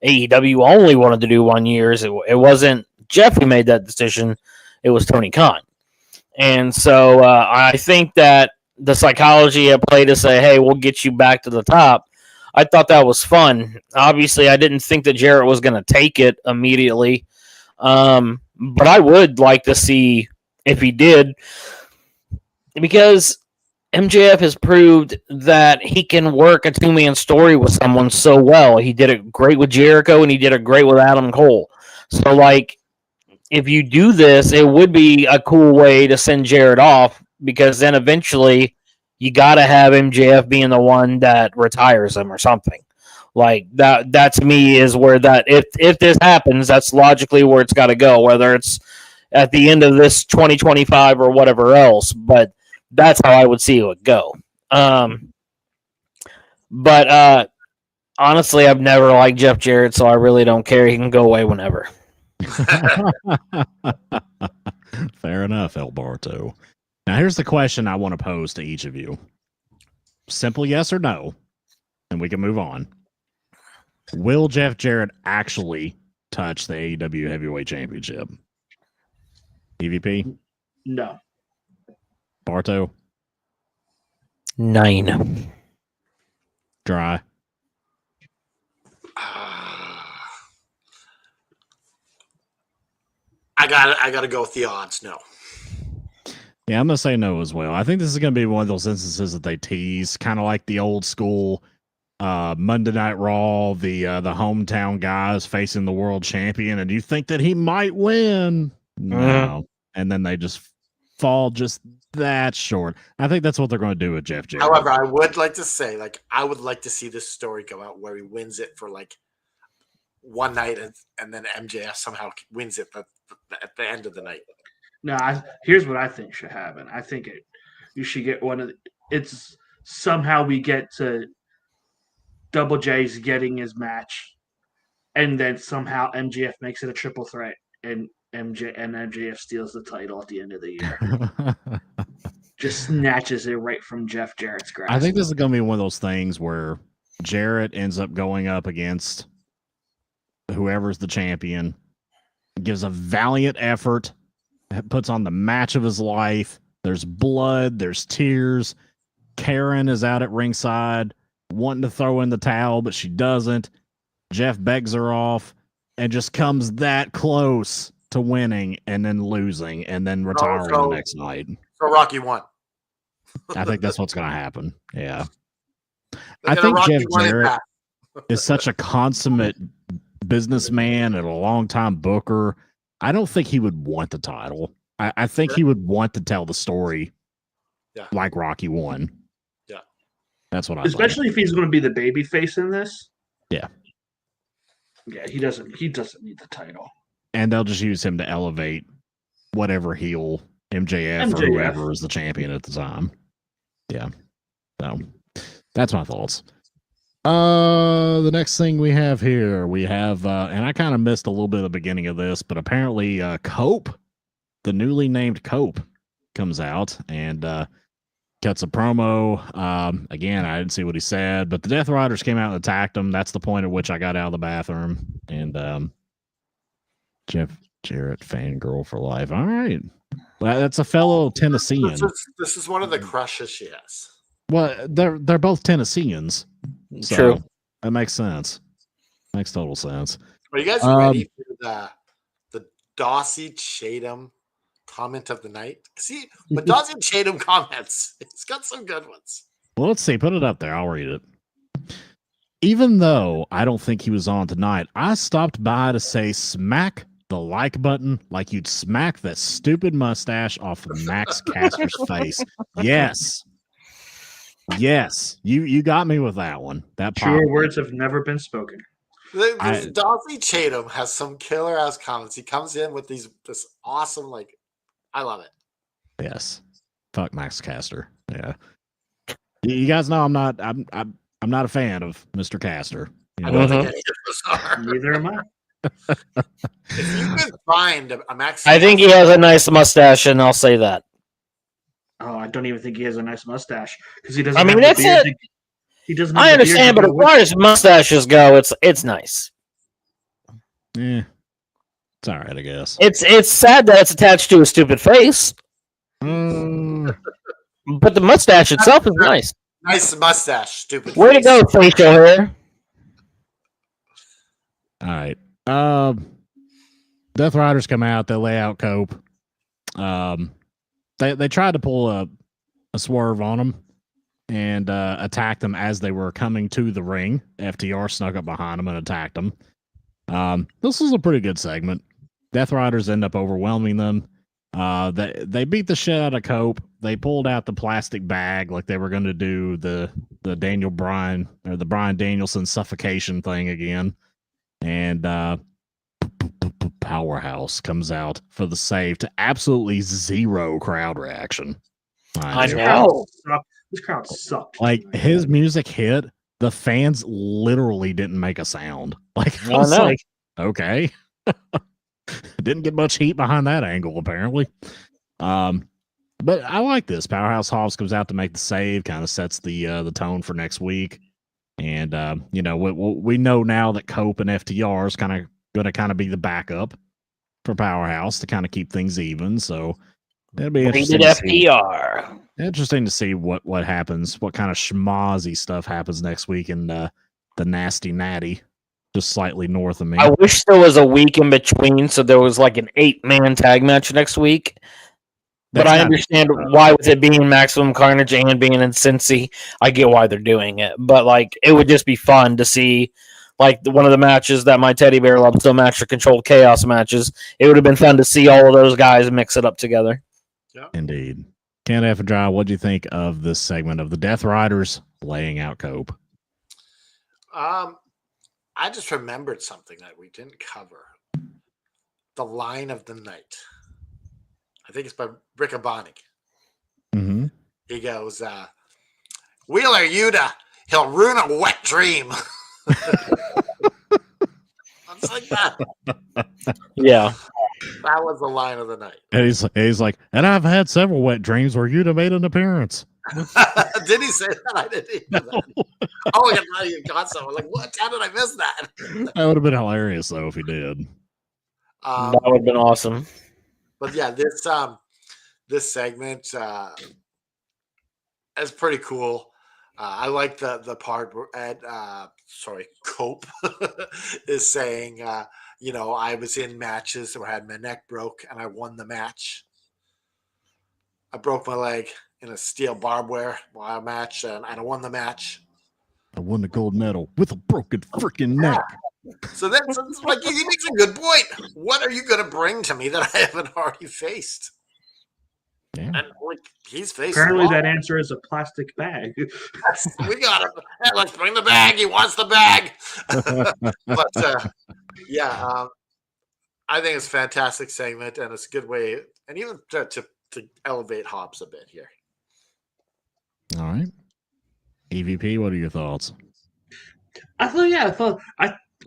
AEW only wanted to do 1 year. It wasn't Jeff who made that decision. It was Tony Khan. And so I think that the psychology at play to say, hey, we'll get you back to the top, I thought that was fun. Obviously, I didn't think that Jarrett was going to take it immediately. But I would like to see if he did, because MJF has proved that he can work a two-man story with someone so well. He did it great with Jericho, and he did it great with Adam Cole. So, like, if you do this, it would be a cool way to send Jarrett off, because then eventually you got to have MJF being the one that retires him or something. Like that to me is where that if this happens, that's logically where it's got to go, whether it's at the end of this 2025 or whatever else. But that's how I would see it would go. But honestly, I've never liked Jeff Jarrett, so I really don't care. He can go away whenever. Fair enough, El Barto. Now, here's the question I want to pose to each of you. Simple yes or no, and we can move on. Will Jeff Jarrett actually touch the AEW Heavyweight Championship? EVP? No. Barto? 9. Dry? I gotta go with the odds. No. Yeah, I'm gonna say no as well. I think this is gonna be one of those instances that they tease, kind of like the old school Monday Night Raw, the hometown guys facing the world champion, and you think that he might win. No. And then they just fall just that short. I think that's what they're going to do with Jeff Jarrett. However, I would like to say, I would like to see this story go out where he wins it for one night, and then MJF somehow wins it at the end of the night. No, here's what I think should happen. I think you should get it's somehow we get to Double J's getting his match, and then somehow MJF makes it a triple threat, and MJF steals the title at the end of the year. Just snatches it right from Jeff Jarrett's grasp. I think this is going to be one of those things where Jarrett ends up going up against whoever's the champion, gives a valiant effort, puts on the match of his life. There's blood, there's tears. Karen is out at ringside wanting to throw in the towel, but she doesn't. Jeff begs her off and just comes that close to winning and then losing and then retiring the next night. So Rocky won. I think that's what's going to happen. Yeah. I think Jeff Jarrett is such a consummate businessman and a longtime booker. I don't think he would want the title. I think he would want to tell the story like Rocky won. Yeah. That's what I Especially if he's going to be the baby face in this. Yeah. Yeah, he doesn't need the title. And they'll just use him to elevate whatever heel MJF or whoever is the champion at the time. Yeah. So that's my thoughts. The next thing we have here, we have, and I kind of missed a little bit of the beginning of this, but apparently Cope, the newly named Cope, comes out and cuts a promo. Again, I didn't see what he said, but the Death Riders came out and attacked him. That's the point at which I got out of the bathroom. And Jeff Jarrett, fangirl for life. All right. Well, that's a fellow Tennessean. This is one of the crushes she has. Well, they're both Tennesseans. So True. That makes sense. Makes total sense. Are you guys ready for the Dawsey Chatham comment of the night? See, when Dawsey Chatham comments, it's got some good ones. Well, let's see. Put it up there. I'll read it. Even though I don't think he was on tonight, I stopped by to say smack the like button like you'd smack that stupid mustache off of Max Caster's face. Yes. Yes. You got me with that one. That Truer words have never been spoken. Dawsey Chatham has some killer ass comments. He comes in with this awesome, I love it. Yes. Fuck Max Caster. Yeah. You guys know I'm not a fan of Mr. Caster. I don't think any of us are. Neither am I. If you could find a Max, I think he has a nice mustache, and I'll say that. Oh, I don't even think he has a nice mustache because he doesn't. I mean, have that's the beard it. He doesn't. I understand, but as far as mustaches go, it's nice. Yeah. It's all right, I guess. It's sad that it's attached to a stupid face. But the mustache itself is nice. Nice mustache, stupid. Way to go, facial hair. All right. Death Riders come out. They lay out Cope. They tried to pull a swerve on him. and attacked them as they were coming to the ring. FTR snuck up behind them and attacked them. This was a pretty good segment. Death Riders end up overwhelming them. They beat the shit out of Cope. They pulled out the plastic bag like they were going to do the Daniel Bryan or the Bryan Danielson suffocation thing again. And Powerhouse comes out for the save to absolutely zero crowd reaction. I know. This crowd sucked. Like his music hit, the fans literally didn't make a sound. Like I was know. like, okay. Didn't get much heat behind that angle, apparently. But I like this. Powerhouse Hobbs comes out to make the save, kind of sets the tone for next week. And we know now that Cope and FTR is going to be the backup for Powerhouse to kind of keep things even. So it'll be interesting. FTR. Interesting to see what happens, what kind of schmozzy stuff happens next week in the Nasty Natty, just slightly north of me. I wish there was a week in between, so there was like an 8-man tag match next week. But I understand why, with it being Maximum Carnage and being in Cincy, I get why they're doing it. But like, it would just be fun to see, like one of the matches that my teddy bear loves so much, the Controlled Chaos matches. It would have been fun to see all of those guys mix it up together. Yeah. Indeed. Can't F and Dry, what do you think of this segment of the Death Riders laying out Cope? I just remembered something that we didn't cover. The line of the night. I think it's by Riccaboni. Mm-hmm. He goes, Wheeler Yuta, he'll ruin a wet dream. It's like that. Yeah. That was the line of the night. And he's like, and I've had several wet dreams where Yuta made an appearance. Did he say that? I didn't hear that. Oh, I thought you got something. Like, what? How did I miss that? That would have been hilarious, though, if he did. That would have been awesome. But yeah, this segment is pretty cool. I like the part where Cope is saying, I was in matches where I had my neck broke and I won the match. I broke my leg in a steel barbed wire match and I won the match. I won the gold medal with a broken freaking neck. So that's like he makes a good point. What are you going to bring to me that I haven't already faced? Yeah. And like he's faced. Apparently, that answer is a plastic bag. We got it. Hey, let's bring the bag. He wants the bag. But I think it's a fantastic segment, and it's a good way, and even to elevate Hobbs a bit here. All right, EVP, what are your thoughts? I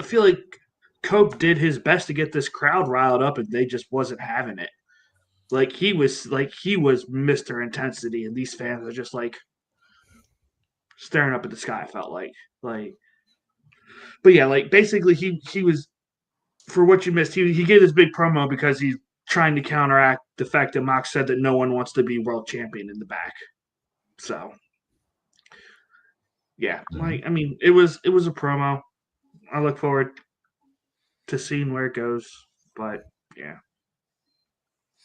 feel like Cope did his best to get this crowd riled up, and they just wasn't having it. Like he was Mr. Intensity, and these fans are just like staring up at the sky. I felt like, but yeah, like basically he was, for what you missed. He gave this big promo because he's trying to counteract the fact that Mox said that no one wants to be world champion in the back. So yeah, it was a promo. I look forward to seeing where it goes, but yeah.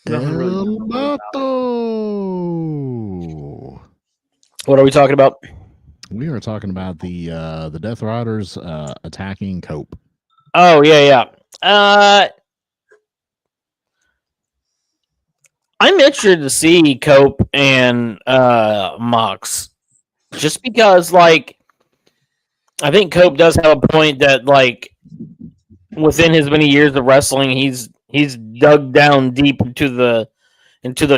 Nothing really. What are we talking about? We are talking about the Death Riders attacking Cope. Oh yeah. I'm interested to see Cope and Mox, just because like I think Cope does have a point that like within his many years of wrestling, he's dug down deep into the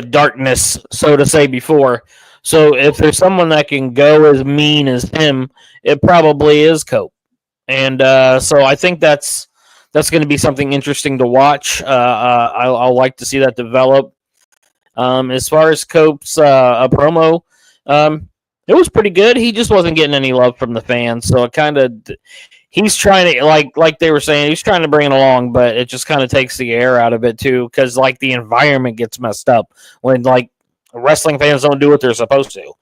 darkness, so to say, before. So if there's someone that can go as mean as him, it probably is Cope. And so I think that's going to be something interesting to watch. I'll like to see that develop. As far as Cope's a promo, it was pretty good. He just wasn't getting any love from the fans, so it kind of he's trying to like they were saying, he's trying to bring it along, but it just kind of takes the air out of it too, because like the environment gets messed up when like wrestling fans don't do what they're supposed to.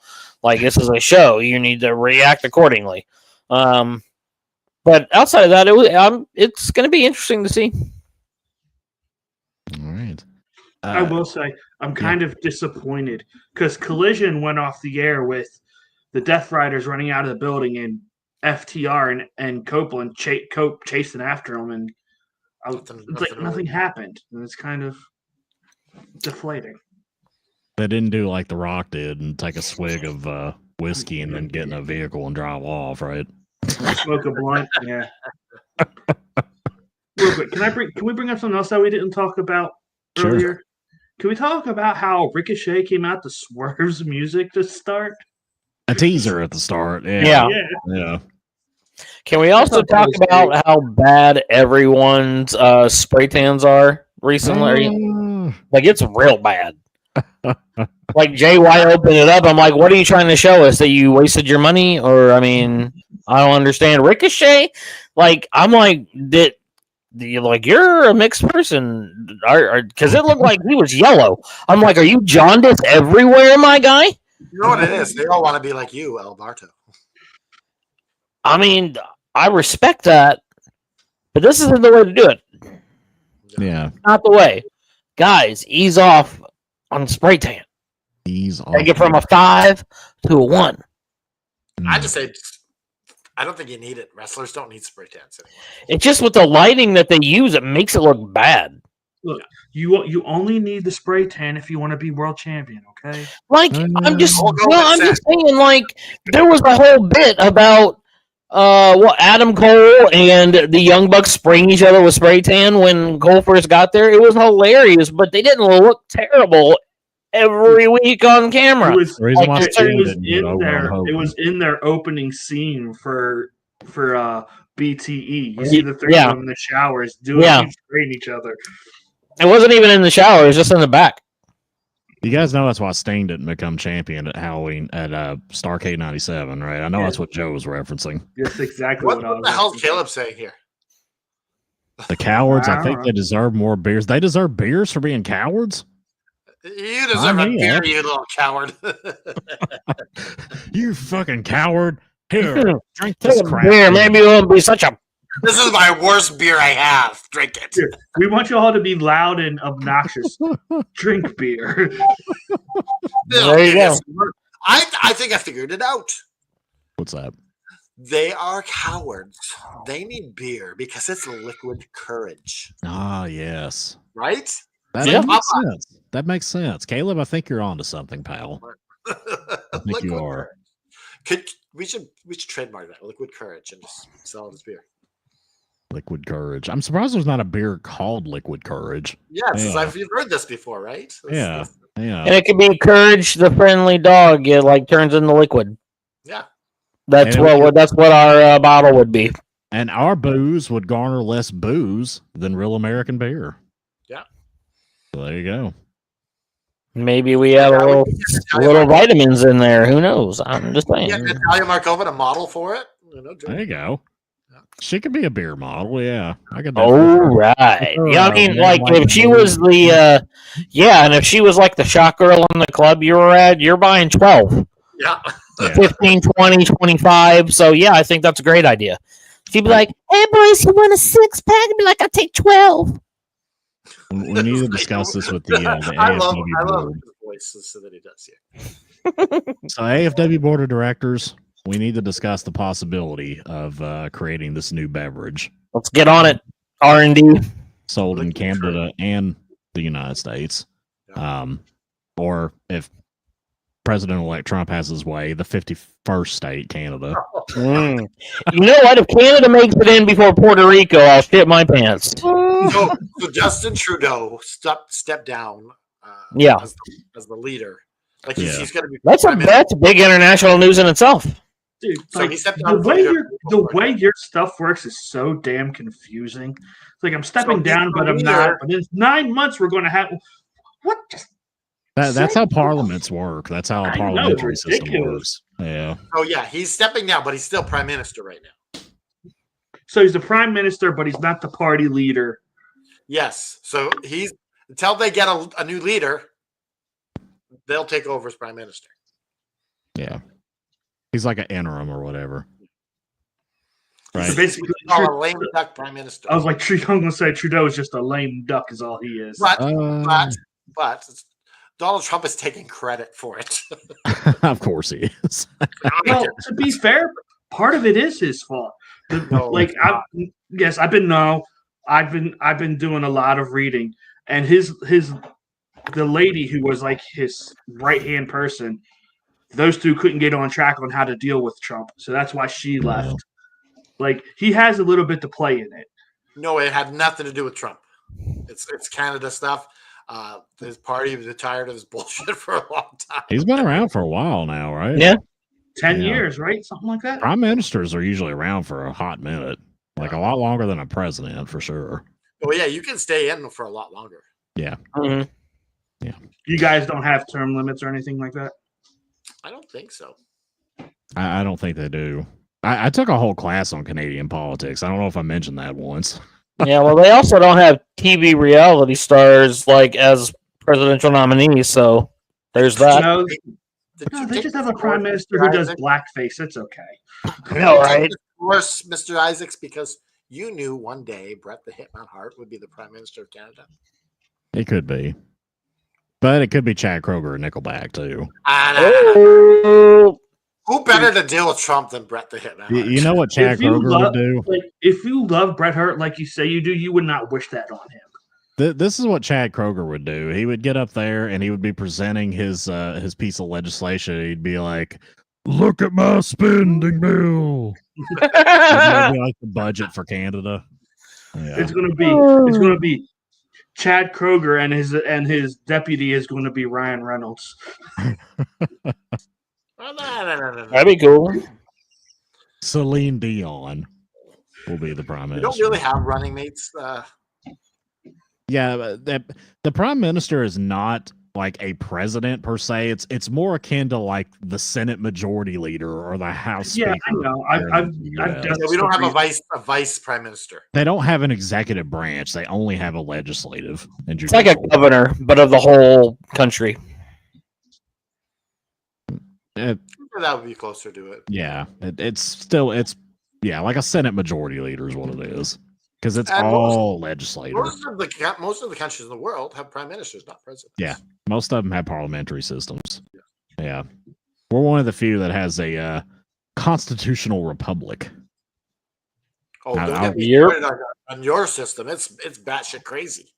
Like this is a show, you need to react accordingly. But outside of that, it's going to be interesting to see. All right. I will say I'm kind of disappointed because Collision went off the air with the Death Riders running out of the building and FTR and Copeland Cope chasing after them, and it's like nothing happened, and it's kind of deflating. They didn't do like The Rock did and take a swig of whiskey and then get in a vehicle and drive off, right? Smoke a blunt, yeah. Real quick, can we bring up something else that we didn't talk about earlier? Sure. Can we talk about how Ricochet came out to Swerve's music to start? A teaser at the start. Yeah. Yeah. Can we also talk about how bad everyone's spray tans are recently? Like, it's real bad. Like, Jay White opened it up. I'm like, what are you trying to show us? That you wasted your money? Or, I mean, I don't understand. Ricochet, like, I'm like, you're a mixed person. Because it looked like he was yellow. I'm like, are you jaundiced everywhere, my guy? You know what it is? They all want to be like you, Alberto. I mean, I respect that, but this isn't the way to do it. Yeah. Not the way. Guys, ease off on spray tan. Ease off. Take it from a 5 to a 1. I just say, I don't think you need it. Wrestlers don't need spray tans anymore. It's just with the lighting that they use, it makes it look bad. Look, you only need the spray tan if you want to be world champion, okay? Like, I'm just saying, like, there was a whole bit about Adam Cole and the Young Bucks spraying each other with spray tan when Cole first got there. It was hilarious, but they didn't look terrible every week on camera. It was in their opening scene for BTE. You see the three of them in the showers spraying each other. It wasn't even in the shower; it was just in the back. You guys know that's why Sting didn't become champion at Halloween at Starrcade '97, right? I know that's what Joe was referencing. That's exactly what the hell's Caleb saying here? The cowards, I think they deserve more beers. They deserve beers for being cowards? You deserve a beer, you little coward. You fucking coward. Here, drink this crap. Beer, maybe it won't be such a... This is my worst beer I have. Drink it. Here, we want you all to be loud and obnoxious. Drink beer. There you go. I think I figured it out. What's that? They are cowards. They need beer because it's liquid courage. Ah, yes. Right? That makes sense. That makes sense. Caleb, I think you're onto something, pal. I think you are. We should trademark that, liquid courage, and just sell it as beer. Liquid Courage. I'm surprised there's not a beer called Liquid Courage. Yes, you've heard this before, right? Yeah. And it could be Courage, the friendly dog. It like turns into liquid. Yeah. That's what our bottle would be. And our booze would garner less booze than real American beer. Yeah. So there you go. Maybe we have a little vitamins in there. Who knows? I'm just saying. Yeah, Natalia Markova, a model for it. There you go. She could be a beer model, yeah. I could. Oh right, yeah. I mean, like if she was the, and if she was like the shot girl in the club you were at, you're buying 12. Yeah. 15, 20, 25. So yeah, I think that's a great idea. She'd be like, "Hey boys, you want a 6-pack?" I'd be like, "I'll take 12." We need to discuss this with the AFW board. His voice so that he does. Yeah. So AFW board of directors. We need to discuss the possibility of creating this new beverage. Let's get on it. R&D. Sold in Canada and the United States. Or if President-elect Trump has his way, the 51st state, Canada. You know what? If Canada makes it in before Puerto Rico, I'll shit my pants. So Justin Trudeau stepped down as the leader. Like he's going to be. That's big international news in itself. Dude, so like, he stepped down the way your stuff works is so damn confusing. It's like I'm stepping down, but I'm not. But in 9 months, we're going to have what? That's how parliaments work. That's how a parliamentary system works. Yeah. Oh yeah, he's stepping down, but he's still prime minister right now. So he's the prime minister, but he's not the party leader. Yes. So he's until they get a new leader, they'll take over as prime minister. Yeah. He's like an interim or whatever. Right. So basically, a lame duck prime minister. I was like, I'm going to say Trudeau is just a lame duck, is all he is. But Donald Trump is taking credit for it. Of course he is. Well, to be fair, part of it is his fault. No, Like, I've been doing a lot of reading, and the lady who was like his right hand person, those two couldn't get on track on how to deal with Trump, so that's why she left. Like, he has a little bit to play in it. No, it had nothing to do with Trump. It's Canada stuff. His party was tired of his bullshit for a long time. He's been around for a while now, right? Yeah. 10 Yeah. years, right? Something like that. Prime ministers are usually around for a hot minute, like a lot longer than a president, for sure. Well, yeah, you can stay in for a lot longer. Yeah. Mhm. You guys don't have term limits or anything like that? I don't think so. I don't think they do. I took a whole class on Canadian politics. I don't know if I mentioned that once. Yeah, well, they also don't have TV reality stars like as presidential nominees, so there's that. No, Did no, you they take just the have a course, prime Mr. minister who does Isaac? blackface. It's okay. No, right? Of course, Mr. Isaacs, because you knew one day Brett the Hitman Hart would be the Prime Minister of Canada. It could be. But it could be Chad Kroger or Nickelback, too. Oh, Who better to deal with Trump than Brett the Hitman Hart? You know what Chad If you Kroger would do? Like, if you love Bret Hart like you say you do, you would not wish that on him. This is what Chad Kroger would do. He would get up there and he would be presenting his piece of legislation. He'd be like, "Look at my spending bill." That'd be like the budget for Canada. Yeah. It's gonna be Chad Kroger, and his deputy is going to be Ryan Reynolds. No. that'd be cool. Celine Dion will be the prime We minister. don't really have running mates. Yeah, but the prime minister is not like a president per se. It's more akin to like the Senate majority leader or the House Yeah, speaker. I know. here in I've the done US. Yeah, we don't have a vice prime minister. They don't have an executive branch. They only have a legislative and It's like a judicial. governor, but of the whole country. It- That would be closer to it. yeah, it's like a Senate majority leader is what it is because it's And all legislative. Most of the countries in the world have prime ministers, not presidents. Yeah. Most of them have parliamentary systems. Yeah, we're one of the few that has a constitutional republic. Oh, don't I'll- get me Yep. started on your system. It's batshit crazy.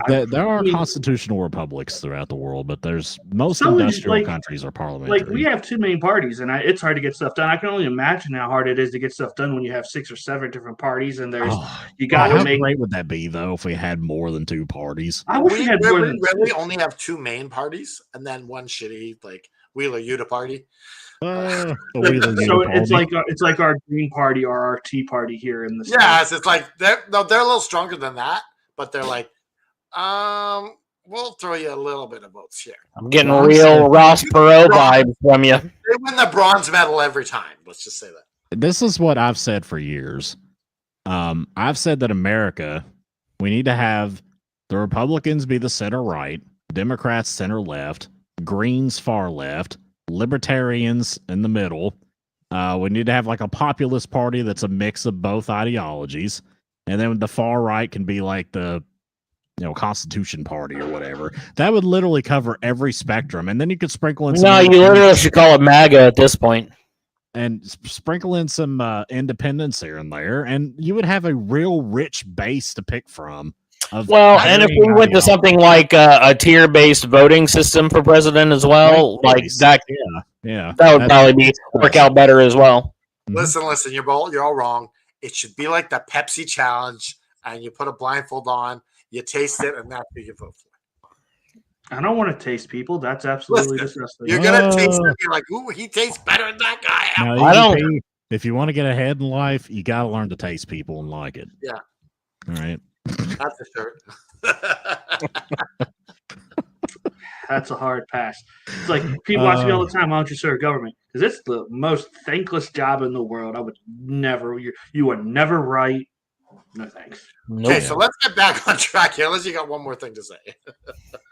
There are I mean- constitutional republics throughout the world, but there's most So is, industrial like- countries are parliamentary. Like, we have two main parties, and it's hard to get stuff done. I can only imagine how hard it is to get stuff done when you have 6 or 7 different parties, and there's Oh, you got to how make. great would that be though if we had more than 2 parties? I wish we had more than really only have 2 main parties and then one shitty like Wheeler Yuta party. The Like, Wheeler so Yuta it's like our Green Party or our Tea Party here in the Yes, it's like they're a little stronger than that, but they're like, we'll throw you a little bit of votes here. I'm getting Ross real said- Ross Perot vibes from you. They win the bronze medal every time. Let's just say that. This is what I've said for years. I've said that America, we need to have the Republicans be the center right, Democrats center left, Greens far left, Libertarians in the middle. We need to have like a populist party that's a mix of both ideologies, and then the far right can be like the Constitution Party or whatever. That would literally cover every spectrum, and then you could sprinkle in some No, you literally should call it MAGA at this point. and sprinkle in some independence here and there, and you would have a real rich base to pick from. Well, and if we went to something like a tier-based voting system for president as well, like that, yeah, that would probably work out better as well. Mhm. Listen, you're all wrong. It should be like the Pepsi challenge, and you put a blindfold on, you taste it, and that's who you vote for. I don't want to taste people. That's absolutely Listen, disgusting. You're gonna taste it. You're like, ooh, he tastes better than that guy. Now, I don't- If you want to get ahead in life, you got to learn to taste people and like it. Yeah. All right. That's a shirt. That's a hard pass. It's like people ask me all the time, "Why don't you serve government?" Because it's the most thankless job in the world. I would never. You are never right. No thanks. Nope. Okay, so let's get back on track here. Unless you got one more thing to say.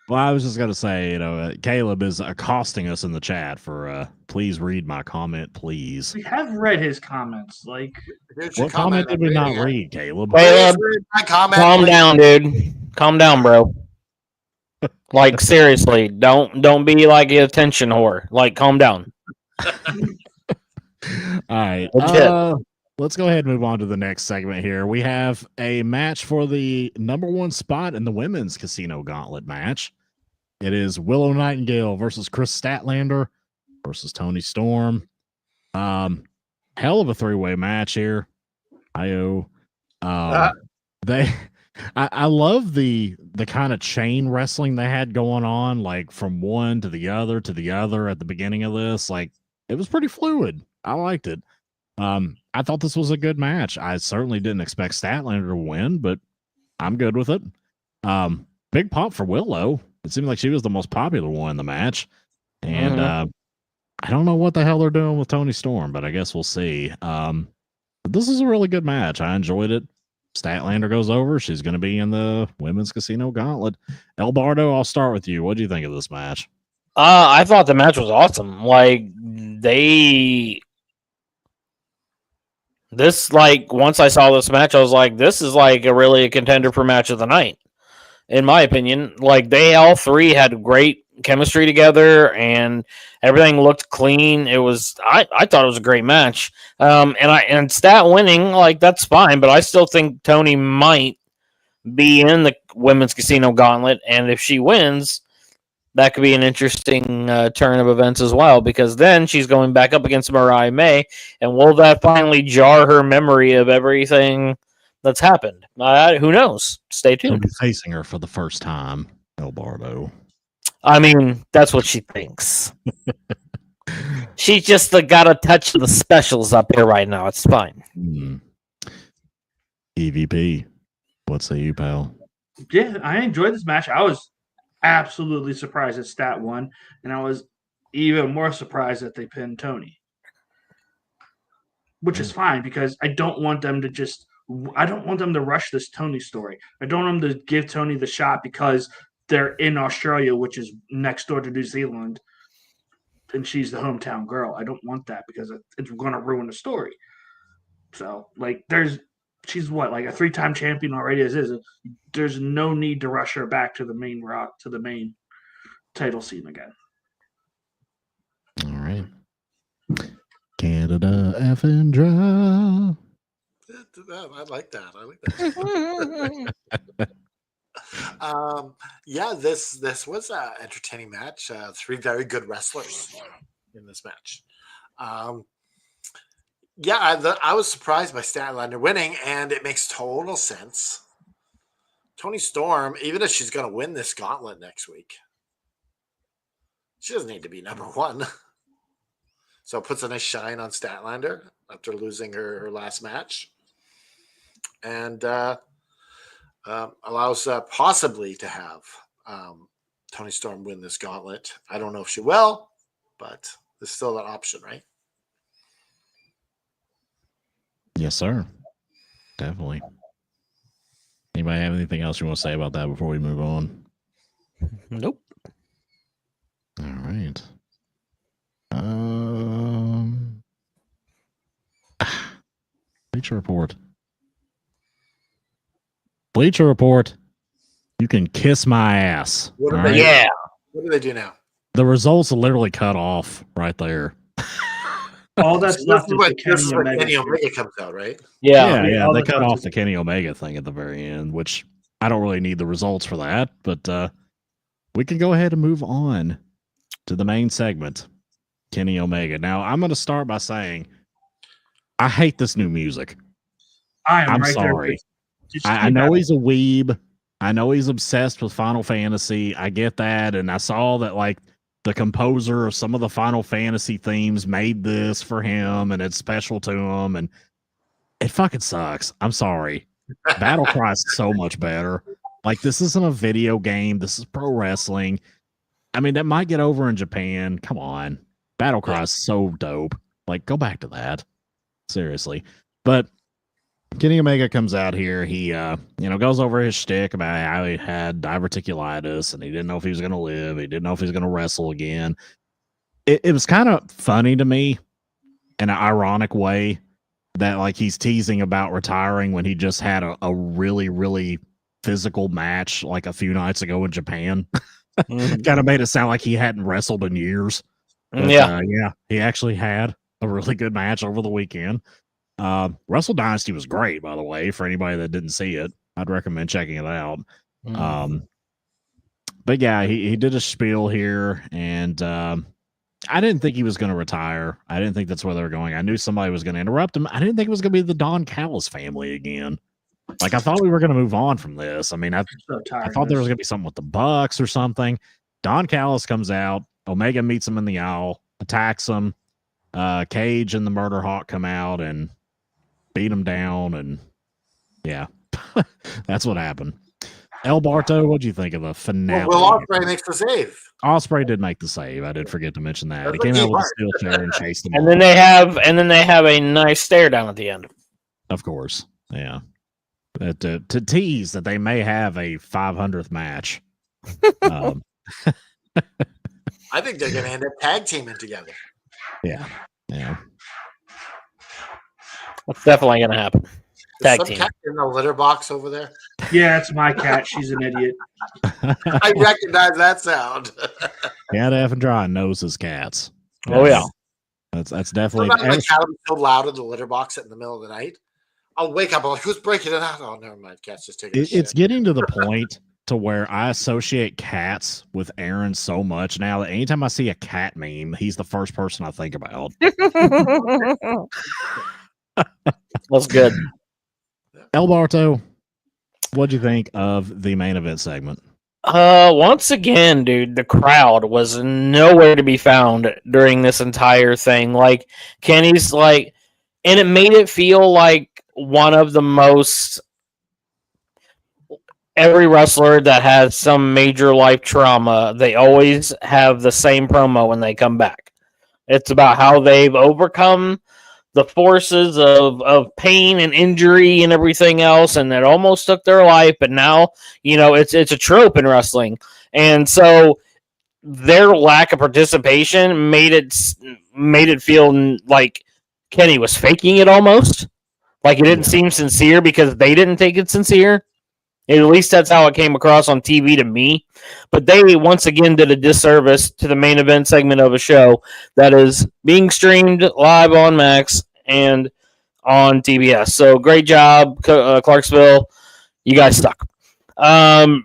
Well, I was just going to say, Caleb is accosting us in the chat for please read my comment, please. We have read his comments. Like, Here's your What comment did we I'm not reading it. read, Caleb? Caleb, Please read my comment. calm down, dude. Calm down, bro. Like seriously, don't be like a attention whore. Like calm down. All right. Legit. Let's go ahead and move on to the next segment here. We have a match for the number one spot in the women's casino gauntlet match. It is Willow Nightingale versus Chris Statlander versus Tony Storm. Hell of a three-way match here. I love the kind of chain wrestling they had going on, like from one to the other at the beginning of this. Like it was pretty fluid. I liked it. I thought this was a good match. I certainly didn't expect Statlander to win, but I'm good with it. Big pop for Willow. It seemed like she was the most popular one in the match. And I don't know what the hell they're doing with Tony Storm, but I guess we'll see. But this is a really good match. I enjoyed it. Statlander goes over. She's going to be in the women's casino gauntlet. El Bardo, I'll start with you. What do you think of this match? I thought the match was awesome. Once I saw this match, I was like, this is like a contender for match of the night. In my opinion, like they all three had great chemistry together and everything looked clean. I thought it was a great match. And Stat winning, like that's fine, but I still think Tony might be in the women's casino gauntlet, and if she wins, that could be an interesting turn of events as well, because then she's going back up against Mariah May, and will that finally jar her memory of everything that's happened? Who knows? Stay tuned. He'll be facing her for the first time, El Bardo. I mean, that's what she thinks. She's just got a touch of the specials up here right now. It's fine. EVP, what say you, pal? Yeah, I enjoyed this match. I was absolutely surprised that Stat won, and I was even more surprised that they pinned Tony. Which is fine, because I don't want them to rush this Tony story. I don't want them to give Tony the shot because they're in Australia, which is next door to New Zealand, and she's the hometown girl. I don't want that because it's going to ruin the story. So, she's what, like a 3-time champion already as is. There's no need to rush her back to the main title scene again. All right. Canada effing dry. I like that. Yeah, this was an entertaining match. 3 very good wrestlers in this match. I was surprised by Statlander winning, and it makes total sense. Tony Storm, even if she's going to win this gauntlet next week, she doesn't need to be number one. So it puts a nice shine on Statlander after losing her last match. And allows possibly to have Tony Storm win this gauntlet. I don't know if she will, but there's still that option, right? Yes, sir. Definitely. Anybody have anything else you want to say about that before we move on? Nope. All right. Bleacher Report. Bleacher Report. You can kiss my ass. What right? Yeah. What do they do now? The results are literally cut off right there. All that's left is the This is Kenny when Omega. Kenny Omega comes out, right? Yeah. They cut off the Kenny Omega thing at the very end, which I don't really need the results for that, but we can go ahead and move on to the main segment, Kenny Omega. Now, I'm going to start by saying I hate this new music. I'm right sorry. Just I keep know at it. he's a weeb. I know he's obsessed with Final Fantasy. I get that. And I saw that, like, the composer of some of the Final Fantasy themes made this for him, and it's special to him. And it fucking sucks. I'm sorry. Battle Cry is so much better. Like, this isn't a video game. This is pro wrestling. I mean, that might get over in Japan. Come on. Battle Cry is so dope. Like, go back to that. Seriously. But Kenny Omega comes out here. He, goes over his shtick about how he had diverticulitis and he didn't know if he was going to live. He didn't know if he was going to wrestle again. It was kind of funny to me in an ironic way that, like, he's teasing about retiring when he just had a really, really physical match like a few nights ago in Japan. Mhm. Kind of made it sound like he hadn't wrestled in years. But, Yeah. yeah, he actually had a really good match over the weekend. Wrestle Dynasty was great, by the way. For anybody that didn't see it, I'd recommend checking it out. But yeah, he did a spiel here, and I didn't think he was going to retire. I didn't think that's where they were going. I knew somebody was going to interrupt him. I didn't think it was going to be the Don Callis family again. Like, I thought we were going to move on from this. I mean, I thought there was going to be something with the Bucks or something. Don Callis comes out. Omega meets him in the aisle, attacks him. Cage and the Murder Hawk come out and beat him down. And yeah, that's what happened. El Barto, what'd you think of the finale? Will Ospreay makes the save. Ospreay did make the save. I did forget to mention that. He came out with a steel chair and chased him. And then they have a nice stare down at the end. Of course, yeah. But to tease that they may have a 500th match. I think they're going to end up tag teaming together. Yeah. That's definitely going to happen. Tag Some team. cat in the litter box over there. Yeah, it's my cat. She's an idiot. I recognize that sound. Cat F and Dry knows his cats. Oh yeah, that's definitely. Sometimes my cat will be so loud in the litter box in the middle of the night. I'll wake up. I'm like, who's breaking it out? Oh, never mind. Cat's just taking. It's getting to the point to where I associate cats with Aaron so much now that anytime I see a cat meme, he's the first person I think about. that's good. El Barto, what'd you think of the main event segment? Once again, dude, the crowd was nowhere to be found during this entire thing. Like, Kenny's like, and it made it feel like one of the most. Every wrestler that has some major life trauma, they always have the same promo when they come back. It's about how they've overcome the forces of pain and injury and everything else, and it almost took their life, but now, it's a trope in wrestling. And so their lack of participation made it feel like Kenny was faking it almost. Like it didn't seem sincere because they didn't take it sincere. At least that's how it came across on TV to me. But they once again did a disservice to the main event segment of a show that is being streamed live on Max and on TBS. So great job, Clarksville. You guys suck. But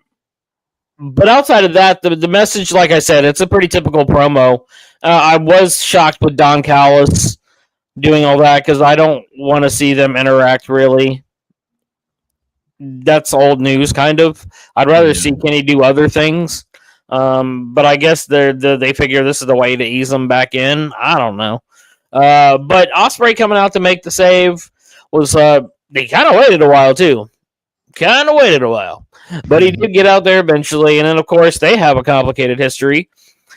outside of that, the message, like I said, it's a pretty typical promo. I was shocked with Don Callis doing all that because I don't want to see them interact really. That's old news, kind of. I'd rather see Kenny do other things. But I guess they figure this is the way to ease them back in. I don't know. But Ospreay coming out to make the save was they kind of waited a while too. But he did get out there eventually, and then of course they have a complicated history.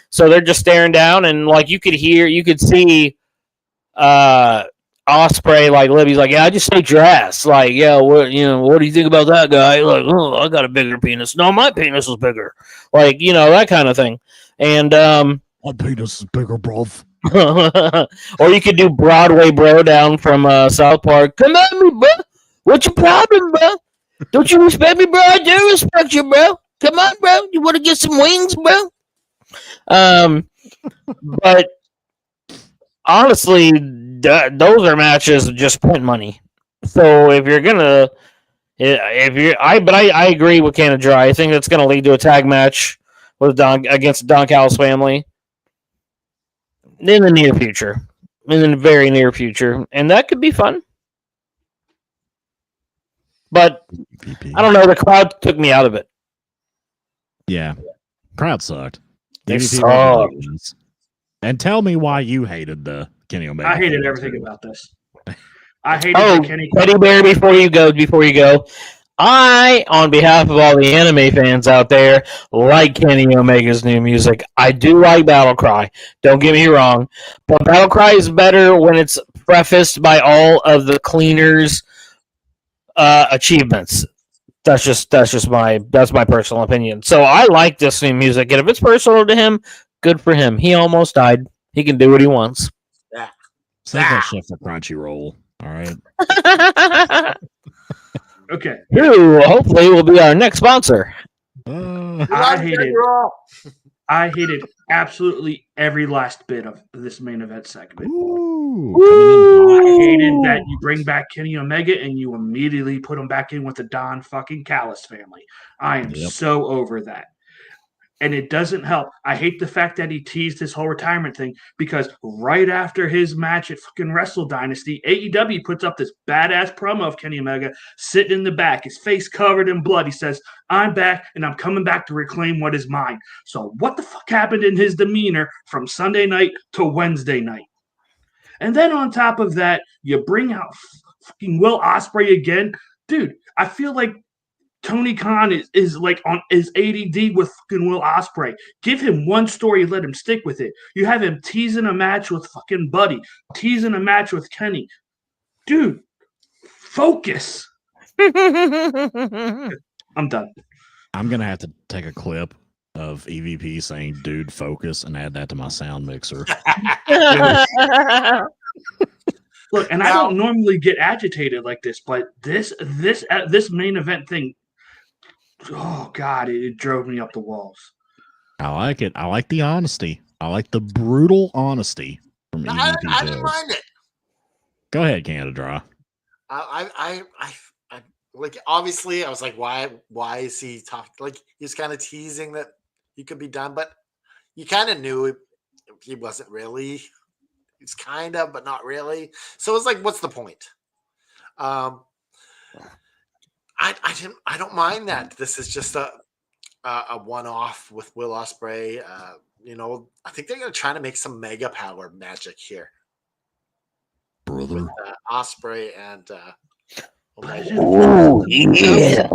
So they're just staring down, and like you could see Ospreay, like Libby's like, yeah, I just saved your ass. Like, yeah, what do you think about that guy? Like, oh, I got a bigger penis. No, my penis is bigger. Like, that kind of thing. And my penis is bigger, bruv. Or you could do Broadway Bro down from South Park. Come at me, bro. What's your problem, bro? Don't you respect me, bro? I do respect you, bro. Come on, bro. You want to get some wings, bro? But honestly, those are matches of just print money. So if you're gonna, I agree with Canada Dry. I think that's gonna lead to a tag match with against Don Callis family in the near future, in the very near future, and that could be fun. But I don't know. The crowd took me out of it. Yeah, crowd sucked. They sucked. And tell me why you hated the Kenny Omega. I hated everything about this. I hated the Kenny. Teddy Bear, before you go, I, on behalf of all the anime fans out there, like Kenny Omega's new music. I do like Battle Cry. Don't get me wrong, but Battle Cry is better when it's prefaced by all of the cleaners' achievements. That's my personal opinion. So I like this new music, and if it's personal to him, good for him. He almost died. He can do what he wants. Save that shit for Crunchyroll. All right. Okay. Who hopefully will be our next sponsor. I hated absolutely every last bit of this main event segment. Ooh, I hated that you bring back Kenny Omega and you immediately put him back in with the Don fucking Callis family. I am so over that. And it doesn't help. I hate the fact that he teased his whole retirement thing because right after his match at fucking Wrestle Dynasty, AEW puts up this badass promo of Kenny Omega sitting in the back, his face covered in blood. He says, I'm back and I'm coming back to reclaim what is mine. So what the fuck happened in his demeanor from Sunday night to Wednesday night? And then on top of that, you bring out fucking Will Ospreay again. Dude, I feel like Tony Khan is like on is ADD with fucking Will Ospreay. Give him one story, let him stick with it. You have him teasing a match with fucking Buddy, teasing a match with Kenny. Dude, focus. I'm done. I'm gonna have to take a clip of EVP saying "dude, focus" and add that to my sound mixer. Look, and I don't normally get agitated like this, but this main event thing, oh God, it drove me up the walls. I like it. I like the honesty. I like the brutal honesty from EVP. I didn't mind it. Go ahead, Canada Dry. I like, obviously I was like, why is he talking? Like, he's kind of teasing that he could be done, but you kind of knew he wasn't really. He's kind of, but not really. So it's like, what's the point? I don't mind that. This is just a one-off with Will Ospreay. I think they're going to try to make some mega power magic here, brother. with Ospreay and Oh yeah.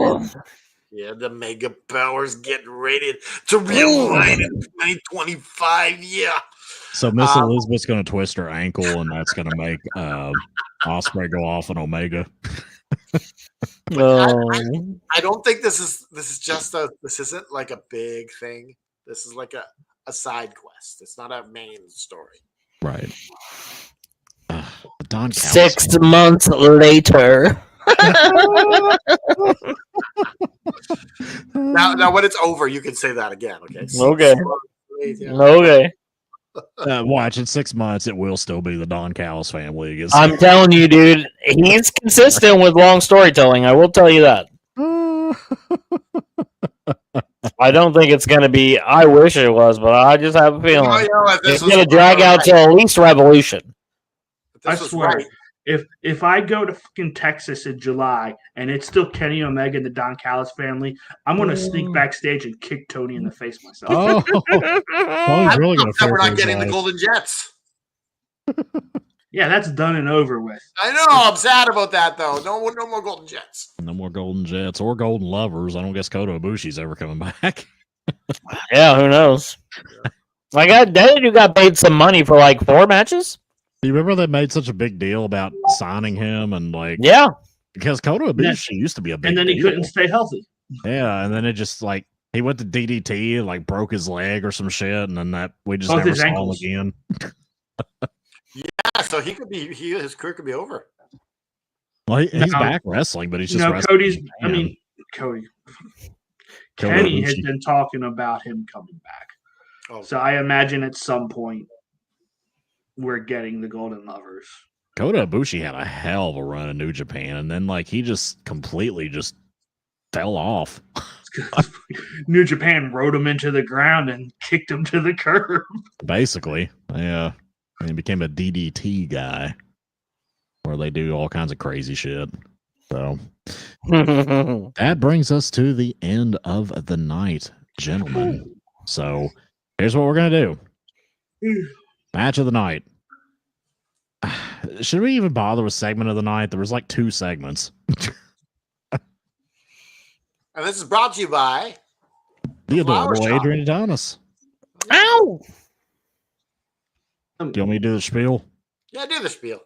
Yeah, the mega powers getting ready to realign in 2025. Yeah. So Miss Elizabeth's going to twist her ankle, and that's going to make Ospreay go off an Omega. I don't think this isn't like a big thing. This is like a side quest. It's not a main story. Right. Don 6 months later. Now, when it's over, you can say that again. Okay. Okay. Okay. Watch in 6 months, it will still be the Don Callis family. I'm telling you, dude, he's consistent with long storytelling. I will tell you that. I don't think it's going to be. I wish it was, but I just have a feeling it's going to drag out to at least Revolution. I swear. Right. If I go to fucking Texas in July and it's still Kenny Omega and the Don Callis family, I'm going to sneak backstage and kick Tony in the face myself. Tony's really going to. We're not getting the Golden Jets. Yeah, that's done and over with. I know. I'm sad about that, though. No more Golden Jets. No more Golden Jets or Golden Lovers. I don't guess Kota Ibushi's ever coming back. Yeah, who knows? You got paid some money for like 4 matches. You remember they made such a big deal about signing him and like, yeah, because Kota Ibushi used to be a big and then he deal. couldn't stay healthy. Yeah, and then it just like he went to DDT and like broke his leg or some shit, and then that we just never saw him again. Yeah, so his career could be over. Well, he's back wrestling, but he's just wrestling. Cody. Kenny has been talking about him coming back. Oh. So I imagine at some point we're getting the Golden Lovers. Kota Ibushi had a hell of a run in New Japan, and then like he just completely just fell off. New Japan rode him into the ground and kicked him to the curb. Basically, yeah. And he became a DDT guy, where they do all kinds of crazy shit. So that brings us to the end of the night, gentlemen. So here's what we're gonna do. Match of the night. Should we even bother with segment of the night? There was like 2 segments. And this is brought to you by the adorable Adrian Adonis. Ow! Do you want me to do the spiel? Yeah, do the spiel.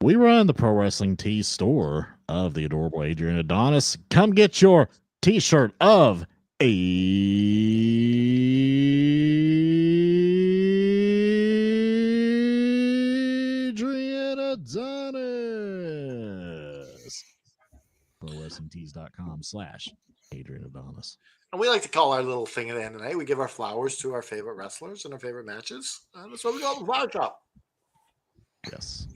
We run the Pro Wrestling Tees store of the adorable Adrian Adonis. Come get your t-shirt of Adrian Adonis. wrestlingtees.com/Adrian Adonis. And we like to call our little thing at the end of the night. We give our flowers to our favorite wrestlers and our favorite matches. That's what we call the flower shop. Yes.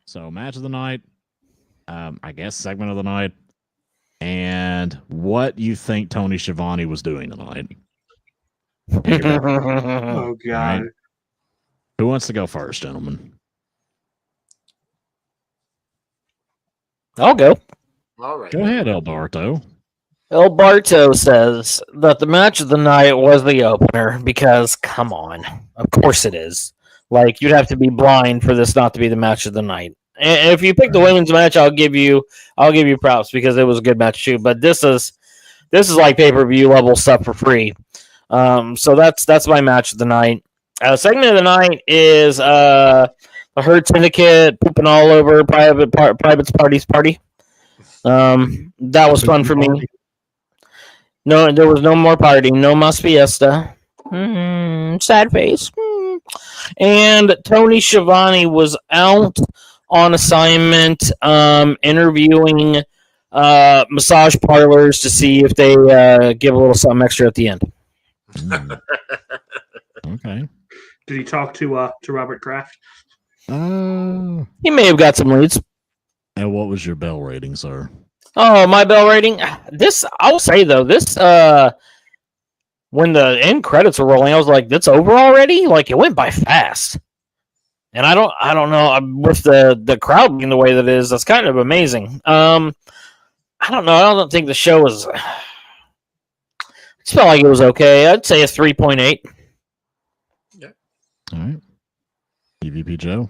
So match of the night, I guess segment of the night, and what you think Tony Schiavone was doing tonight. Oh God! Right. Who wants to go first, gentlemen? I'll go. All right. Go ahead, El Barto. El Barto says that the match of the night was the opener because, come on, of course it is. Like, you'd have to be blind for this not to be the match of the night. And if you pick the women's match, I'll give you props because it was a good match too. But this is like pay-per-view level stuff for free. So that's my match of the night. Segment of the night is the Hurt Syndicate pooping all over Private's party. That was fun for me. No, there was no more partying. No más fiesta. Sad face. And Tony Schiavone was out on assignment interviewing massage parlors to see if they give a little something extra at the end. Okay. Did he talk to Robert Kraft? He may have got some leads. And what was your bell rating, sir? Oh, my bell rating. This, I'll say though, this when the end credits were rolling, I was like, "That's over already!" Like it went by fast. And I don't know with the crowd being the way that it is. That's kind of amazing. I don't know. I don't think the show was. It felt like it was okay. I'd say a 3.8. Yeah. All right. EVP Joe,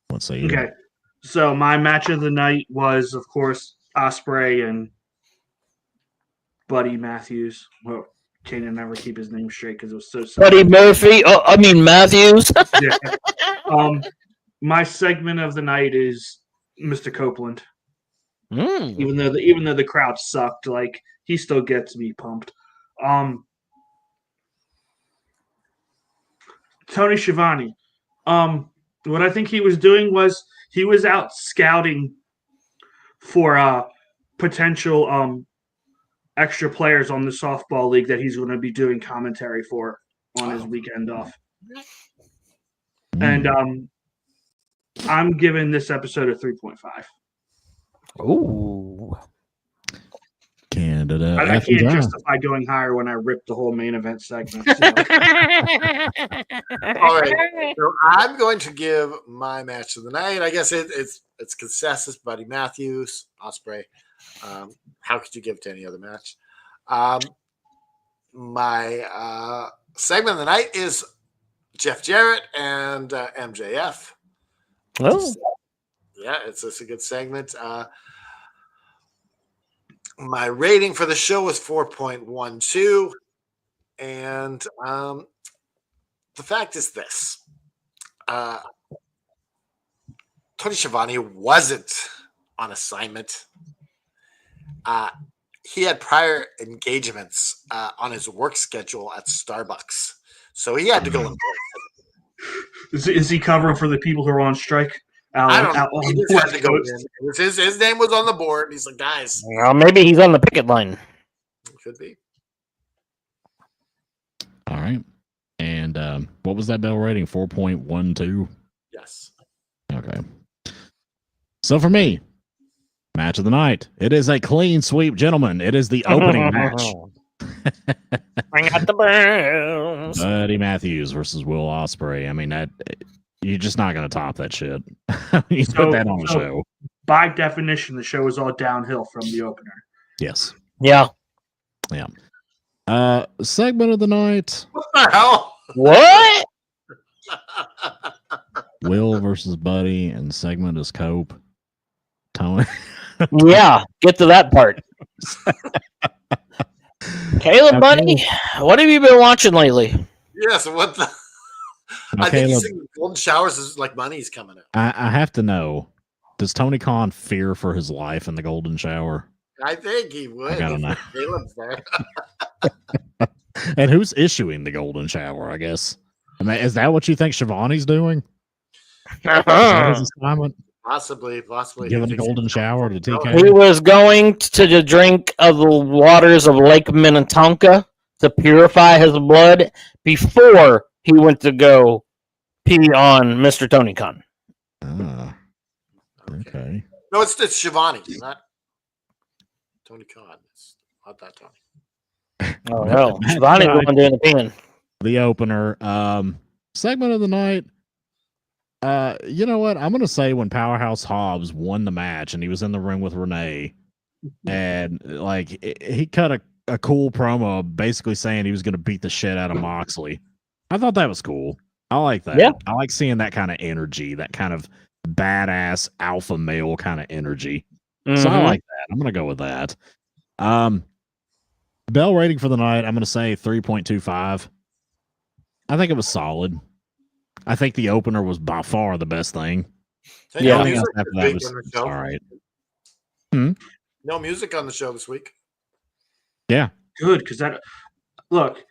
what say you? Okay. So my match of the night was, of course, Ospreay and Buddy Matthews. Well, can't never keep his name straight because it was so sad. Buddy Murphy. Oh, I mean Matthews. Yeah. My segment of the night is Mr. Copeland. Even though the crowd sucked, like he still gets me pumped. Tony Schiavone. What I think he was doing was he was out scouting for potential extra players on the softball league that he's going to be doing commentary for on his weekend off. And I'm giving this episode a 3.5. Ooh. Candidate. I can't justify going higher when I ripped the whole main event segment. So. All right. So I'm going to give my match of the night. I guess it's consensus. Buddy Matthews, Ospreay. How could you give it to any other match? My segment of the night is Jeff Jarrett and MJF. Oh. Yeah, it's a good segment. My rating for the show was 4.12. And the fact is this. Tony Schiavone wasn't on assignment. He had prior engagements on his work schedule at Starbucks. So he had to go. Is he covering for the people who are on strike? I don't know. He just had to go in. His name was on the board. He's like, guys. Well, maybe he's on the picket line. Could be. All right. And what was that bell rating? 4.12? Yes. Okay. So for me, match of the night. It is a clean sweep, gentlemen. It is the opening match. Bring out the browns. Buddy Matthews versus Will Ospreay. I mean, that you're just not going to top that shit. You put that on the show. By definition, the show is all downhill from the opener. Yes. Yeah. Yeah. Segment of the night. What the hell? What? Will versus Buddy, and segment is Cope. Tony. Yeah, get to that part. Caleb, buddy, what have you been watching lately? Yes, what the? I think he's thinking golden showers is like money's coming out. I have to know, does Tony Khan fear for his life in the golden shower? I think he would. I gotta know. Caleb's there. And who's issuing the golden shower, I guess? I mean, is that what you think Schiavone's doing? Is that his assignment? Possibly. Giving He a thinks golden he's shower to He TK. was going to the drink of the waters of Lake Minnetonka to purify his blood before he went to go pee on Mr. Tony Khan. Ah, okay. No, it's Shivani, not Tony Khan. It's not that Tony. Oh no, Shivani's the one doing the peeing. The opener segment of the night. You know what? I'm gonna say when Powerhouse Hobbs won the match and he was in the ring with Renee, and like he cut a cool promo basically saying he was gonna beat the shit out of Moxley. I thought that was cool. I like that. Yeah. I like seeing that kind of energy, that kind of badass alpha male kind of energy. So I like that. I'm gonna go with that. Bell rating for the night, I'm gonna say 3.25. I think it was solid. I think the opener was by far the best thing. Hey, Yeah. no Everything music else after this that week was on the show. all right. No music on the show this week. Yeah. Good, because that look,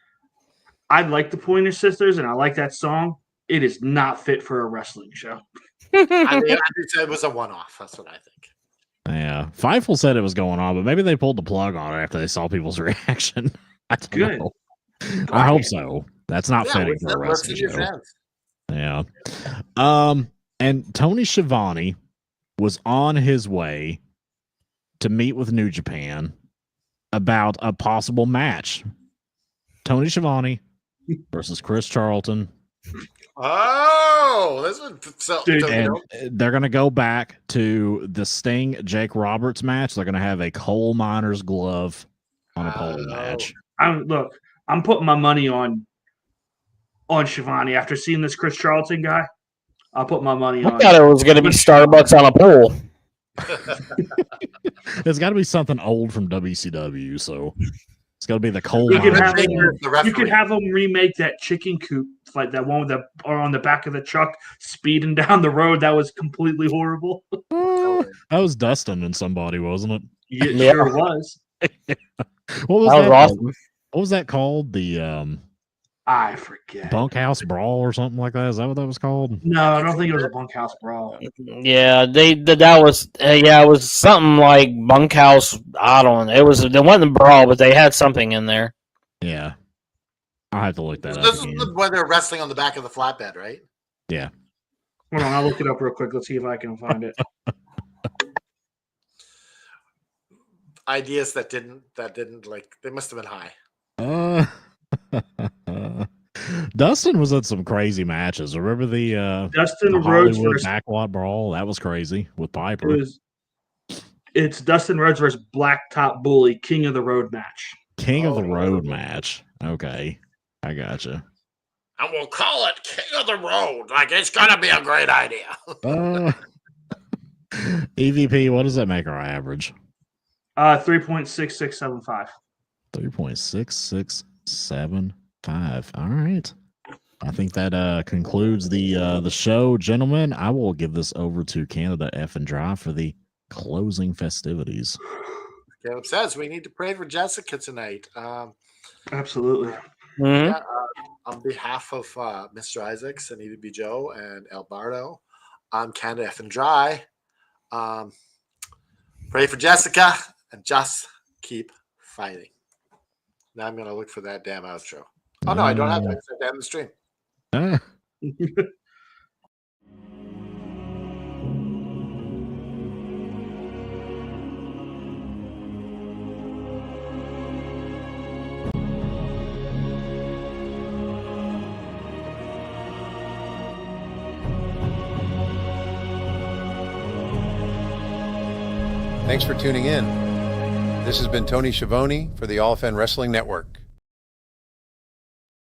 I like the Pointer Sisters and I like that song. It is not fit for a wrestling show. I think it was a one-off. That's what I think. Yeah. Fightful said it was going on, but maybe they pulled the plug on it after they saw people's reaction. I don't Good. know. I hope so. That's not fitting for a what's wrestling in your show. fans? Yeah. And Tony Schiavone was on his way to meet with New Japan about a possible match. Tony Schiavone versus Chris Charlton. Oh, this is so. Dude, And they're going to go back to the Sting Jake Roberts match. They're going to have a coal miner's glove on a pole match. I'm putting my money on Shivani after seeing this Chris Charlton guy. I'll put my money I on. thought it was going to be Starbucks on a pole. It's got to be something old from WCW, so it's got to be the coal You could miner. have Baker's the referee. You could have them remake that chicken coop, like that one with the or on the back of the truck speeding down the road. That was completely horrible. That was Dustin and somebody, wasn't it? It Yeah. sure was. What was That was that? awesome. What was that called? The I forget. bunkhouse brawl or something like that? Is that what that was called? No, I don't think it was a bunkhouse brawl. Yeah, that was it was something like bunkhouse. I don't know. It wasn't a brawl, but they had something in there. Yeah, I'll have to look that This up. is Again. when they're wrestling on the back of the flatbed, right? Yeah, Hold on, I'll look it up real quick. Let's see if I can find it. Ideas that didn't like they must have been high. Dustin was in some crazy matches. Remember the Dustin the Rhodes Hollywood versus backwad brawl? That was crazy with Piper. it's Dustin Rhodes versus Blacktop Bully, King of the Road match. King of the Road match. Okay, I gotcha. And we'll call it King of the Road. Like it's gonna be a great idea. EVP, what does that make our average? 3.6675. 3.6675. All right. I think that concludes the show, gentlemen. I will give this over to Canada F and Drive for the closing festivities. Caleb says we need to pray for Jessica tonight. Absolutely. Mhm. Yeah, on behalf of Mr. Isaacs and EVB Joe and El Bardo, I'm Canada F and Dry. Pray for Jessica and just keep fighting. Now I'm gonna look for that damn outro. Oh no, I don't have that. It's down the stream. Ah. Thanks for tuning in. This has been Tony Schiavone for the All Fan Wrestling Network.